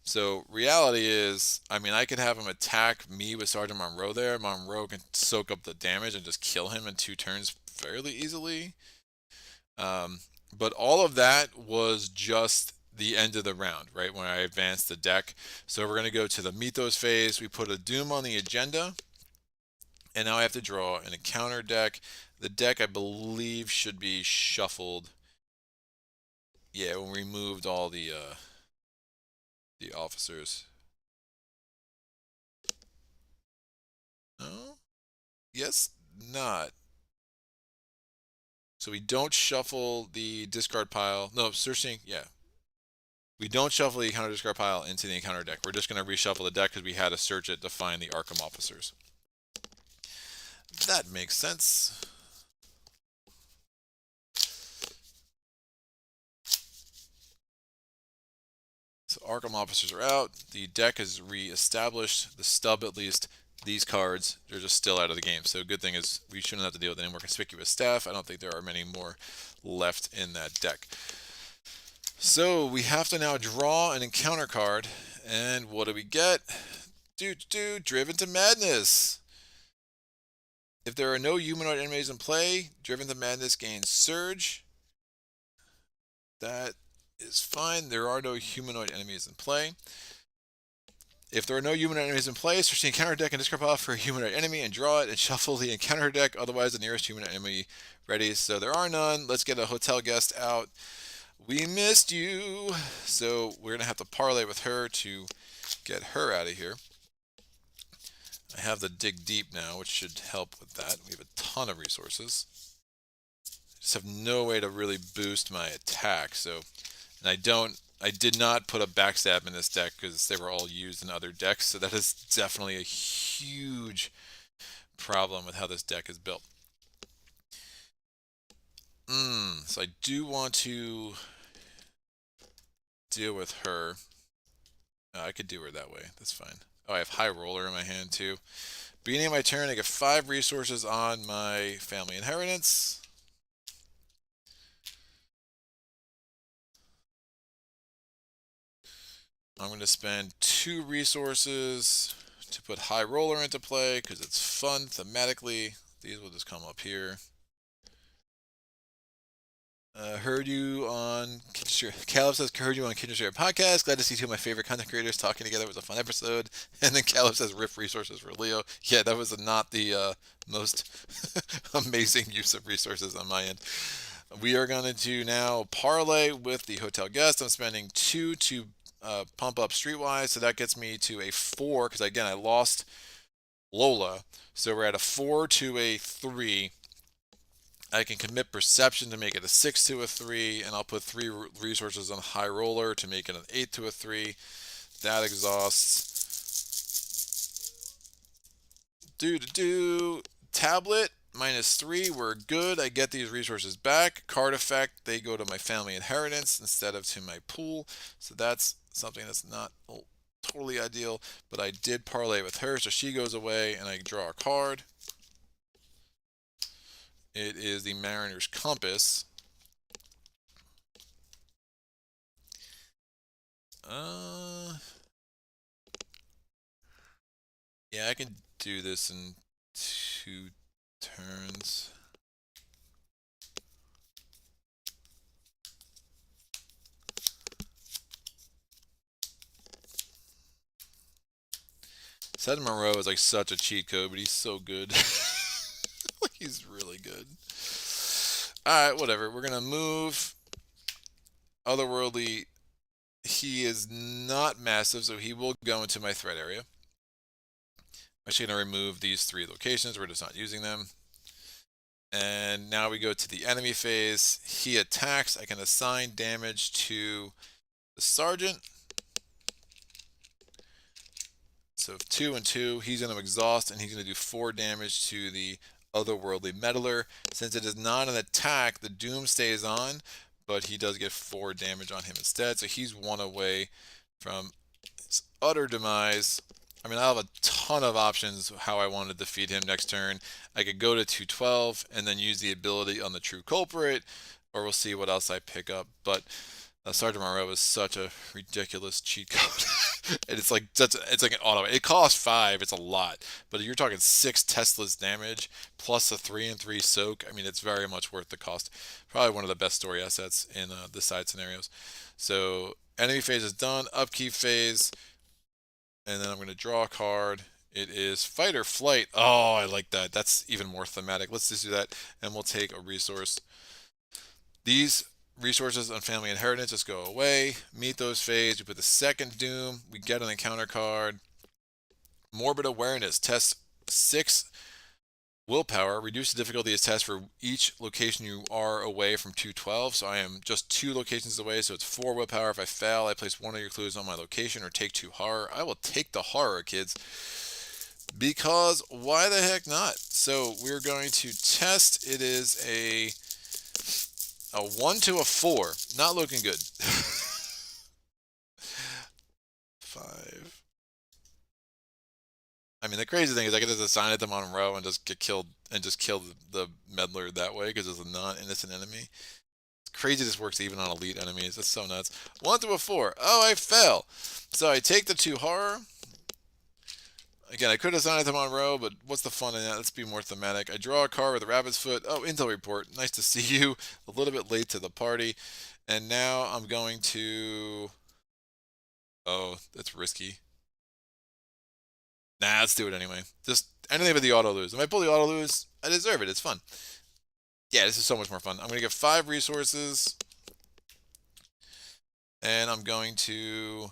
So reality is, I mean, I could have him attack me with Sergeant Monroe there. Monroe can soak up the damage and just kill him in 2 turns fairly easily. But all of that was just the end of the round, right, when I advanced the deck. So we're going to go to the Mythos phase. We put a Doom on the agenda. And now I have to draw an encounter deck. The deck, I believe, should be shuffled. Yeah, when we removed all the officers. No? Yes? Not. So we don't shuffle the discard pile. No, searching. Yeah. We don't shuffle the encounter discard pile into the encounter deck. We're just going to reshuffle the deck because we had to search it to find the Arkham officers. That makes sense. So Arkham officers are out. The deck is re-established. The stub, at least, these cards, they're just still out of the game. So good thing is we shouldn't have to deal with any more conspicuous staff. I don't think there are many more left in that deck. So we have to now draw an encounter card. And what do we get? Driven to Madness. If there are no humanoid enemies in play, Driven to Madness gains Surge. That is fine. There are no humanoid enemies in play. If there are no humanoid enemies in play, search the encounter deck and discard pile for a humanoid enemy and draw it and shuffle the encounter deck. Otherwise, the nearest humanoid enemy ready. So there are none. Let's get a hotel guest out. We missed you. So we're going to have to parlay with her to get her out of here. I have the dig deep now, which should help with that. We have a ton of resources. I just have no way to really boost my attack. So, and I did not put a backstab in this deck because they were all used in other decks. So that is definitely a huge problem with how this deck is built. So I do want to deal with her. I could do her that way. That's fine. Oh, I have High Roller in my hand too. Beginning of my turn, I get 5 resources on my family inheritance. I'm going to spend 2 resources to put High Roller into play because it's fun thematically. These will just come up here. Heard you on Caleb says, heard you on Kitchen Share podcast. Glad to see 2 of my favorite content creators talking together. It was a fun episode. And then Caleb says, riff resources for Leo. Yeah, that was not the most amazing use of resources on my end. We are going to now parlay with the hotel guest. I'm spending 2 to pump up Streetwise. So that gets me to a 4 because, again, I lost Lola. So we're at a 4 to a 3. I can commit Perception to make it a 6 to a 3, and I'll put 3 resources on High Roller to make it an 8 to a 3. That exhausts. Tablet, -3, we're good. I get these resources back. Card effect, they go to my family inheritance instead of to my pool. So that's something that's not totally ideal, but I did parlay with her, so she goes away, and I draw a card. It is the Mariner's Compass. Yeah, I can do this in 2 turns. Sergeant Monroe is like such a cheat code, but he's so good. He's really good. Alright, whatever. We're going to move Otherworldly. He is not massive, so he will go into my threat area. I'm actually going to remove these 3 locations. We're just not using them. And now we go to the enemy phase. He attacks. I can assign damage to the sergeant. So 2 and 2, he's going to exhaust, and he's going to do 4 damage to the Otherworldly Meddler. Since it is not an attack, the Doom stays on, but he does get 4 damage on him instead. So he's 1 away from his utter demise. I mean, I have a ton of options how I want to defeat him next turn. I could go to 212 and then use the ability on the True Culprit, or we'll see what else I pick up. But Sergeant Monroe is such a ridiculous cheat code. And it's like an auto. It costs 5. It's a lot, but you're talking 6 Teslas damage plus a 3 and 3 soak. I mean, it's very much worth the cost. Probably one of the best story assets in the side scenarios. So enemy phase is done. Upkeep phase. And then I'm going to draw a card. It is Fight or Flight. Oh, I like that. That's even more thematic. Let's just do that, and we'll take a resource. These resources on Family Inheritance just go away. Meet those phase. We put the second Doom. We get an encounter card. Morbid Awareness. Test 6 willpower. Reduce the difficulty of test for each location you are away from 212. So I am just 2 locations away, so it's 4 willpower. If I fail, I place 1 of your clues on my location or take 2 horror. I will take the horror, kids, because why the heck not? So we're going to test. It is a 1 to a 4. Not looking good. 5. I mean, the crazy thing is I could just assign it to Monroe and just get killed and just kill the meddler that way because it's a non-innocent enemy. It's crazy this works even on elite enemies. That's so nuts. 1 to a 4. Oh, I fell. So I take the 2 horror. Again, I could assign it to Monroe, but what's the fun in that? Let's be more thematic. I draw a card with a rabbit's foot. Oh, intel report. Nice to see you. A little bit late to the party. And now I'm going to... Oh, that's risky. Nah, let's do it anyway. Just anything but the auto lose. If I pull the auto lose, I deserve it. It's fun. Yeah, this is so much more fun. I'm going to get 5 resources. And I'm going to...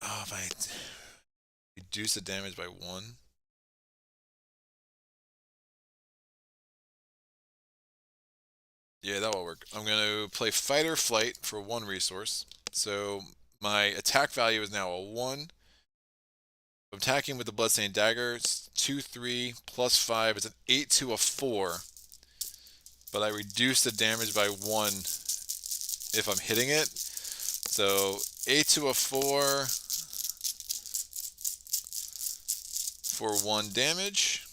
Oh, if I reduce the damage by 1. Yeah, that will work. I'm going to play Fight or Flight for 1 resource. So my attack value is now a 1. I'm attacking with the Bloodstained Dagger. It's 2, 3, plus 5. It's an 8 to a 4. But I reduce the damage by 1 if I'm hitting it. So 8 to a 4 for 1 damage.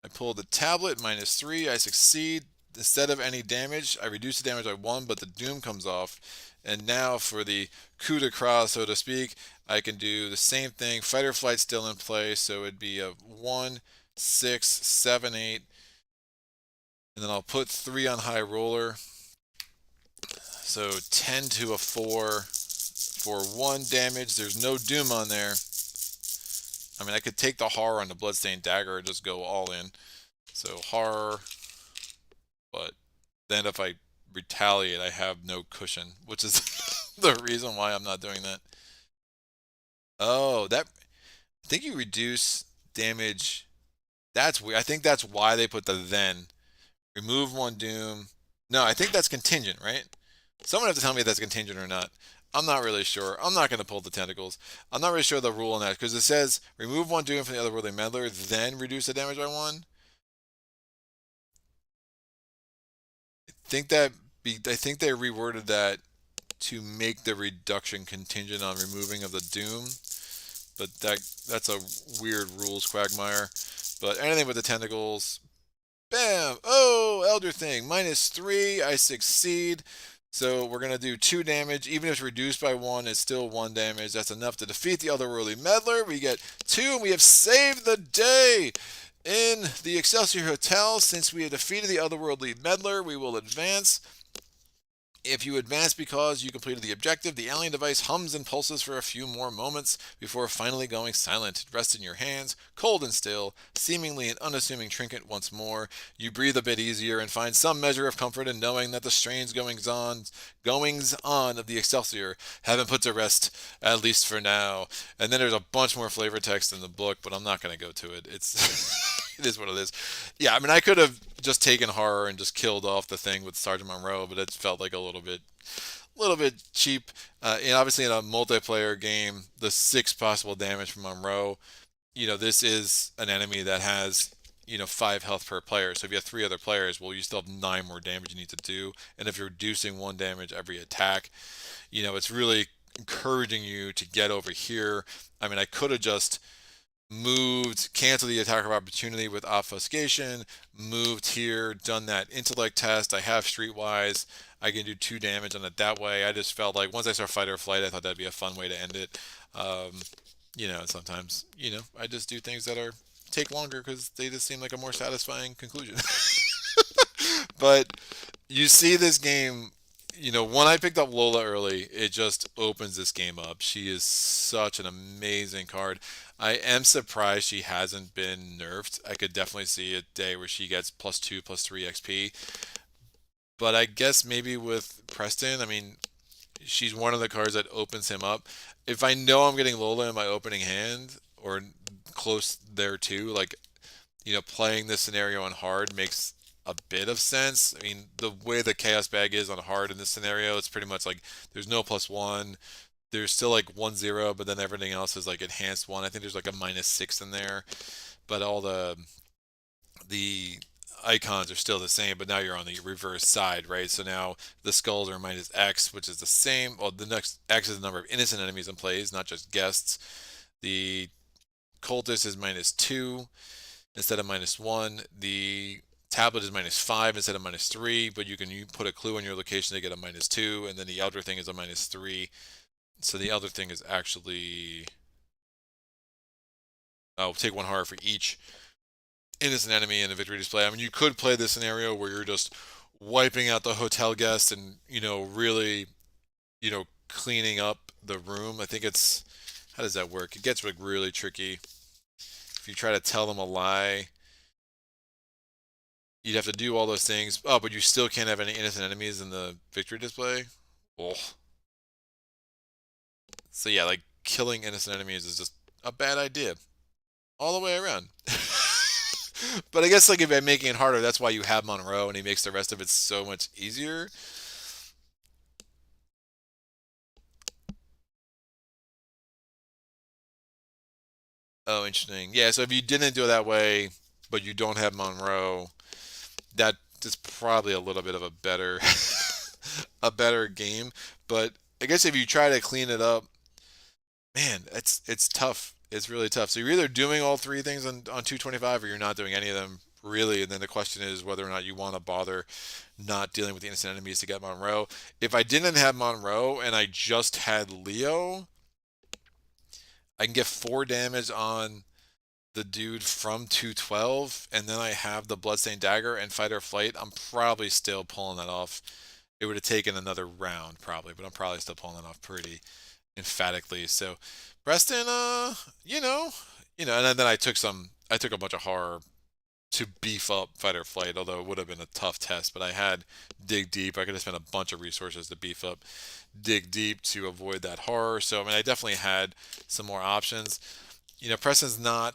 I pull the tablet, minus 3. I succeed. Instead of any damage, I reduce the damage by 1, but the Doom comes off. And now for the coup de grace, so to speak, I can do the same thing. Fight or Flight still in play, so it'd be a 1, 6, 7, 8. And then I'll put 3 on High Roller. So 10 to a 4 for 1 damage. There's no Doom on there. I mean, I could take the horror on the Bloodstained Dagger and just go all in. So horror, but then if I retaliate, I have no cushion, which is the reason why I'm not doing that. Oh, I think you reduce damage. That's weird. I think that's why they put the then. Remove 1 Doom. No, I think that's contingent, right? Someone has to tell me if that's contingent or not. I'm not really sure. I'm not going to pull the tentacles. I'm not really sure the rule on that because it says remove 1 Doom from the Otherworldly Meddler, then reduce the damage by 1. I think they reworded that to make the reduction contingent on removing of the Doom, but that's a weird rules quagmire. But anything with the tentacles, bam! Oh, Elder Thing, minus 3. I succeed. So we're going to do 2 damage. Even if it's reduced by 1, it's still 1 damage. That's enough to defeat the Otherworldly Meddler. We get 2, and we have saved the day. In the Excelsior Hotel, since we have defeated the Otherworldly Meddler, we will advance. If you advance because you completed the objective, the alien device hums and pulses for a few more moments before finally going silent. It rests in your hands, cold and still, seemingly an unassuming trinket once more. You breathe a bit easier and find some measure of comfort in knowing that the strange goings on of the Excelsior have been put to rest, at least for now. And then there's a bunch more flavor text in the book, but I'm not going to go to it. It's it is what it is. Yeah, I mean, I could have just taken horror and just killed off the thing with Sergeant Monroe, but it felt like a little bit cheap. And obviously, in a multiplayer game, the 6 possible damage from Monroe, this is an enemy that has 5 health per player. So if you have 3 other players, well, you still have 9 more damage you need to do. And if you're reducing 1 damage every attack, it's really encouraging you to get over here. I mean, I could have just moved, cancel the attack of opportunity with obfuscation, moved here, done that intellect test. I have streetwise. I can do 2 damage on it that way. I just felt like once I saw fight or flight, I thought that'd be a fun way to end it. And sometimes, I just do things that are take longer because they just seem like a more satisfying conclusion. But you see this game, when I picked up Lola early, it just opens this game up. She is such an amazing card. I am surprised she hasn't been nerfed. I could definitely see a day where she gets +2, +3 XP. But I guess maybe with Preston, I mean, she's one of the cards that opens him up. If I know I'm getting Lola in my opening hand, or close there too, like, playing this scenario on hard makes a bit of sense. I mean, the way the chaos bag is on hard in this scenario, it's pretty much like there's no +1. There's still like 1-0, but then everything else is like enhanced 1. I think there's like a -6 in there, but all the icons are still the same, but now you're on the reverse side, right? So now the skulls are -X, which is the same. Well, the next X is the number of innocent enemies in plays, not just guests. The cultist is -2 instead of -1. The tablet is -5 instead of -3, but you put a clue on your location to get a -2, and then the elder thing is a -3. So the elder thing is actually, take 1 horror for each innocent enemy in the victory display. I mean, you could play this scenario where you're just wiping out the hotel guest and, really, cleaning up the room. I think how does that work? It gets like really tricky. If you try to tell them a lie, you'd have to do all those things. Oh, but you still can't have any innocent enemies in the victory display. Oh. So yeah, like killing innocent enemies is just a bad idea all the way around. But I guess like if I'm making it harder, that's why you have Monroe, and he makes the rest of it so much easier. Oh, interesting. Yeah, so if you didn't do it that way, but you don't have Monroe, that is probably a little bit of a better a better game. But I guess if you try to clean it up, man, it's tough. It's really tough. So you're either doing all 3 things on 225, or you're not doing any of them really. And then the question is whether or not you want to bother not dealing with the innocent enemies to get Monroe. If I didn't have Monroe and I just had Leo, I can get 4 damage on the dude from 212, and then I have the Bloodstained Dagger and Fight or Flight. I'm probably still pulling that off. It would have taken another round probably, but I'm probably still pulling that off pretty emphatically. So Preston, and then I took a bunch of horror to beef up Fight or Flight, although it would have been a tough test. But I had Dig Deep. I could have spent a bunch of resources to beef up Dig Deep to avoid that horror. So I mean, I definitely had some more options. Preston's not.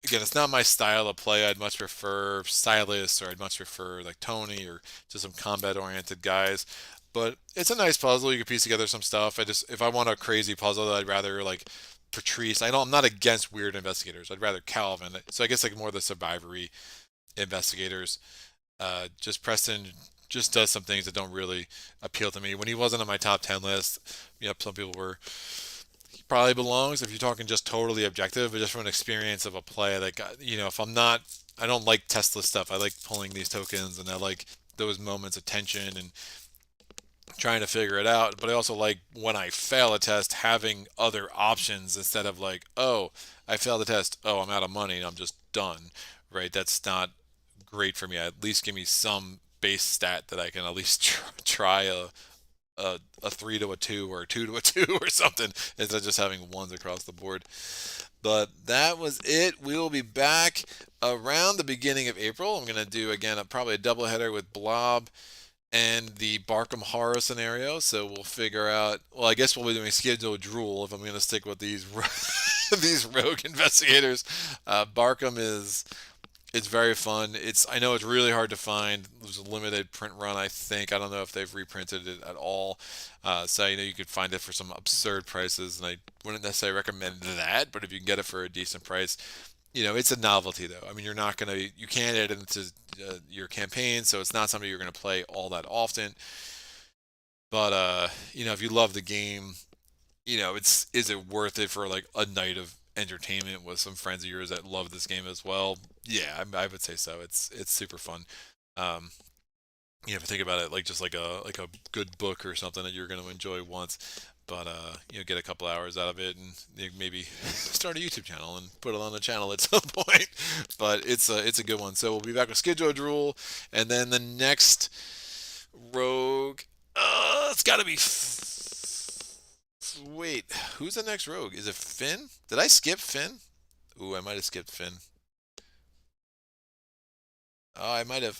Again, it's not my style of play. I'd much prefer Silas, or I'd much prefer like Tony, or just some combat-oriented guys. But it's a nice puzzle. You can piece together some stuff. If I want a crazy puzzle, I'd rather like Patrice. I'm not against weird investigators. I'd rather Calvin. So I guess like more the survivory investigators. Just Preston just does some things that don't really appeal to me. When he wasn't on my top 10 list, some people were. He probably belongs if you're talking just totally objective, but just from an experience of a play. Like, if I'm not, I don't like testless stuff. I like pulling these tokens, and I like those moments of tension and trying to figure it out. But I also like when I fail a test having other options instead of like, oh, I failed the test. Oh, I'm out of money and I'm just done. Right? That's not great for me. At least give me some base stat that I can at least try a 3 to a 2 or a 2 to a 2 or something instead of just having ones across the board. But that was it. We will be back around the beginning of April. I'm going to do again probably a doubleheader with Blob and the Barkham Horror scenario. So we'll figure out. Well, I guess we'll be doing Schedule Drool if I'm going to stick with these these rogue investigators. Barkham is it's very fun. I know it's really hard to find. There's a limited print run, I think. I don't know if they've reprinted it at all. So you could find it for some absurd prices, and I wouldn't necessarily recommend that. But if you can get it for a decent price, it's a novelty though. I mean, you can't add it into your campaign, so it's not something you're gonna play all that often. But if you love the game, is it worth it for like a night of entertainment with some friends of yours that love this game as well? Yeah, I would say so. It's super fun. Um, if you think about it, like just like a good book or something that you're going to enjoy once, but get a couple hours out of it and maybe start a YouTube channel and put it on the channel at some point. But it's a good one. So we'll be back with Skidrow Drool, and then the next rogue. It's got to be. Wait, who's the next rogue? Is it Finn? Did I skip Finn? Ooh, I might have skipped Finn. Oh, I might have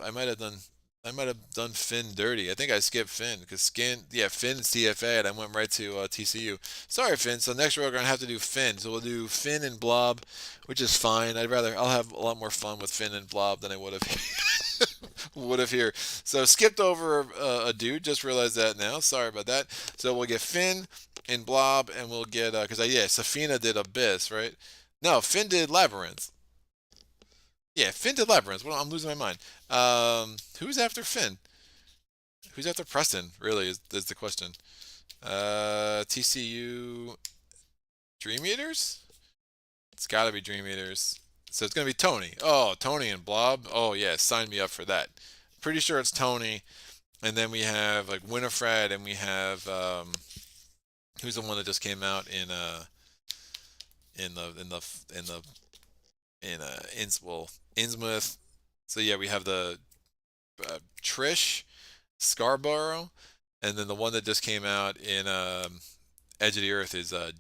done Finn dirty. I think I skipped Finn because Finn's TFA, and I went right to TCU. Sorry, Finn. So next we're gonna have to do Finn. So we'll do Finn and Blob, which is fine. I'll have a lot more fun with Finn and Blob than I would have here. So skipped over a dude. Just realized that now. Sorry about that. So we'll get Finn and Blob, and we'll get because Safina did Abyss, right? No, Finn did Labyrinth. Yeah, Finn did Labyrinth. Well, I'm losing my mind. Who's after Finn? Who's after Preston? Really, is the question. TCU Dream Eaters? It's got to be Dream Eaters. So it's gonna be Tony. Oh, Tony and Blob. Oh yeah, sign me up for that. Pretty sure it's Tony. And then we have like Winifred, and we have who's the one that just came out in the in the in the Innsmouth. So yeah, we have the Trish Scarborough, and then the one that just came out in Edge of the Earth is the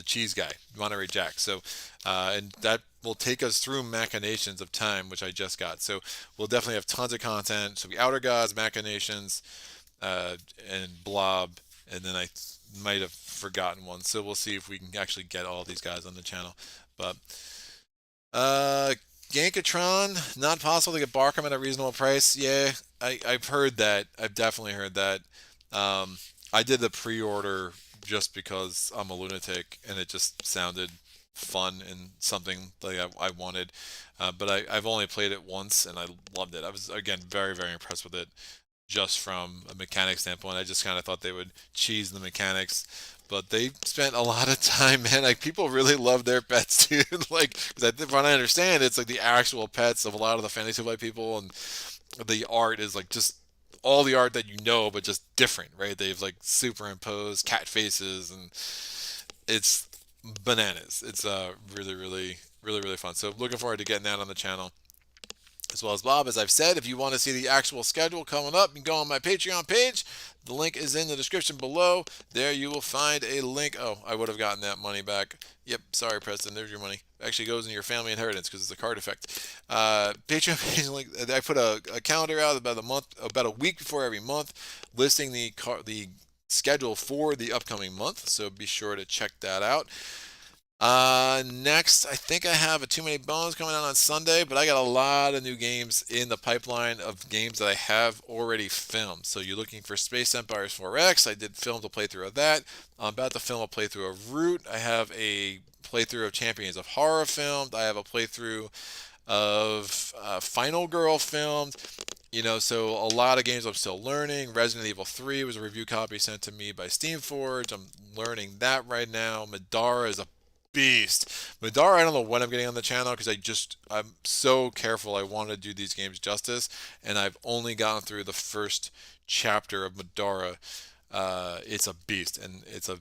cheese guy, Monterey Jack. So and that will take us through Machinations of Time, which I just got. So we'll definitely have tons of content. So the Outer Gods, Machinations, and Blob, and then I might have forgotten one. So we'll see if we can actually get all these guys on the channel. But uh, Gankatron, not possible to get Barkham at a reasonable price. Yeah, I've heard that. I've definitely heard that. I did the pre-order just because I'm a lunatic and it just sounded fun and something like I wanted. But I've only played it once and I loved it. I was, again, very, very impressed with it just from a mechanic standpoint. I just kind of thought they would cheese the mechanics, but they spent a lot of time, man. Like people really love their pets, dude. Like, because from what I understand, it's like the actual pets of a lot of the Fantasy Flight people, and the art is like just all the art that you know, but just different, right? They've like superimposed cat faces, and it's bananas. It's really, really, really, really fun. So looking forward to getting that on the channel as well as Bob. As I've said, if you want to see the actual schedule coming up, you can go on my Patreon page. The link is in the description below. There you will find a link. Oh, I would have gotten that money back. Yep, sorry, Preston. There's your money. Actually goes in your family inheritance because it's a card effect. Patreon page link. I put a calendar out about a week before every month, listing the schedule for the upcoming month. So be sure to check that out. Next, I think I have a Too Many Bones coming out on Sunday, but I got a lot of new games in the pipeline of games that I have already filmed. So you're looking for Space Empires 4X. I did film a playthrough of that. I'm about to film a playthrough of Root. I have a playthrough of Champions of Horror filmed. I have a playthrough of Final Girl filmed. So a lot of games I'm still learning. Resident Evil 3 was a review copy sent to me by Steamforge. I'm learning that right now. Madara is a beast. Madara, I don't know when I'm getting on the channel because I'm so careful. I want to do these games justice, and I've only gotten through the first chapter of Madara. It's a beast, and it's a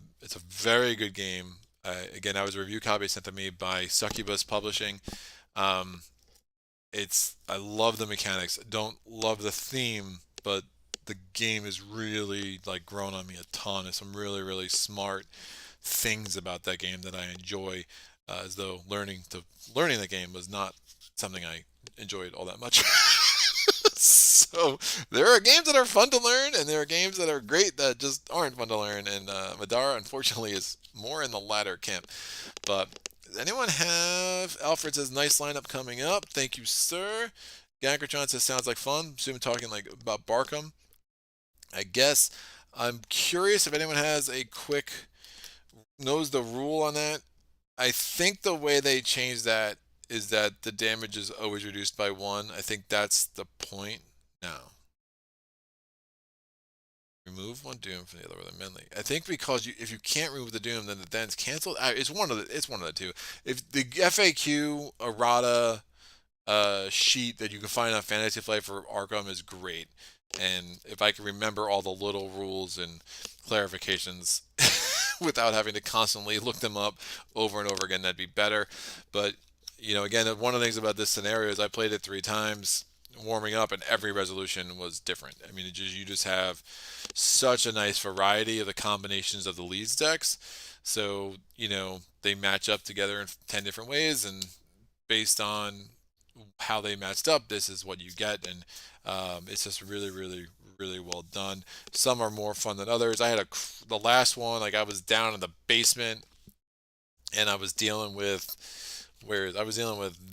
very good game. Again, I was a review copy sent to me by Succubus Publishing. I love the mechanics. I don't love the theme, but the game is really like grown on me a ton. There's some really smart things about that game that I enjoy, as though learning the game was not something I enjoyed all that much. So there are games that are fun to learn, and there are games that are great that just aren't fun to learn. And Madara, unfortunately, is more in the latter camp. But does anyone have? Alfred says nice lineup coming up. Thank you, sir. Gankertron says sounds like fun. Assume talking like about Barkham. I guess I'm curious if anyone has a quick knows the rule on that. I think the way they changed that is that the damage is always reduced by one. I think that's the point. Now, remove one doom from the other with a melee. I think because if you can't remove the doom, then the den's canceled. It's one of the two. If the FAQ errata sheet that you can find on Fantasy Flight for Arkham is great, and if I can remember all the little rules and clarifications without having to constantly look them up over and over again, that'd be better. But again, one of the things about this scenario is I played it 3 times warming up, and every resolution was different. I mean, you just have such a nice variety of the combinations of the leads decks. So they match up together in 10 different ways, and based on how they matched up, this is what you get, and it's just really well done. Some are more fun than others. I had the last one, like I was down in the basement, and I was dealing with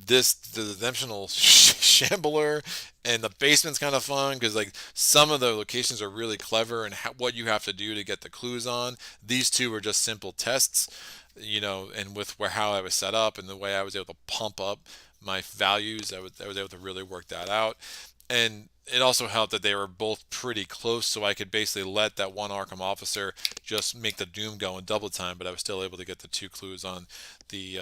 this the dimensional shambler, and the basement's kind of fun because like some of the locations are really clever and what you have to do to get the clues on. These two were just simple tests, and with how I was set up and the way I was able to pump up my values, I was able to really work that out. And it also helped that they were both pretty close, so I could basically let that one Arkham officer just make the Doom go in double time, but I was still able to get the 2 clues on the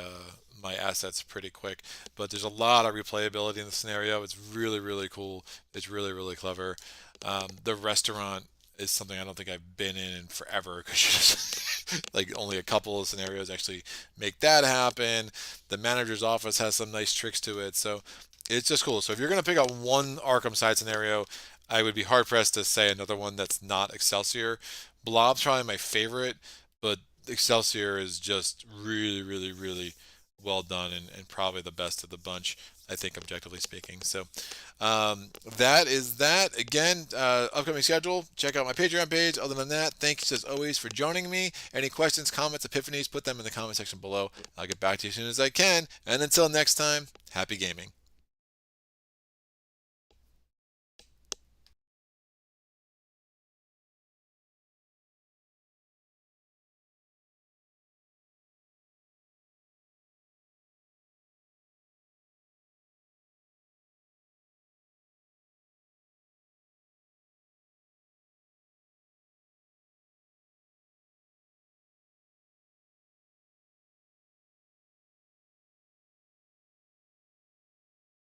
my assets pretty quick. But there's a lot of replayability in the scenario. It's really cool. It's really clever. The restaurant is something I don't think I've been in forever because you just like only a couple of scenarios actually make that happen. The manager's office has some nice tricks to it, so it's just cool. So if you're gonna pick out one Arkham side scenario, I would be hard pressed to say another one that's not Excelsior. Blob's probably my favorite, but Excelsior is just really well done, and probably the best of the bunch, I think, objectively speaking. So that is that. Again, upcoming schedule. Check out my Patreon page. Other than that, thanks as always for joining me. Any questions, comments, epiphanies, put them in the comment section below. I'll get back to you as soon as I can. And until next time, happy gaming.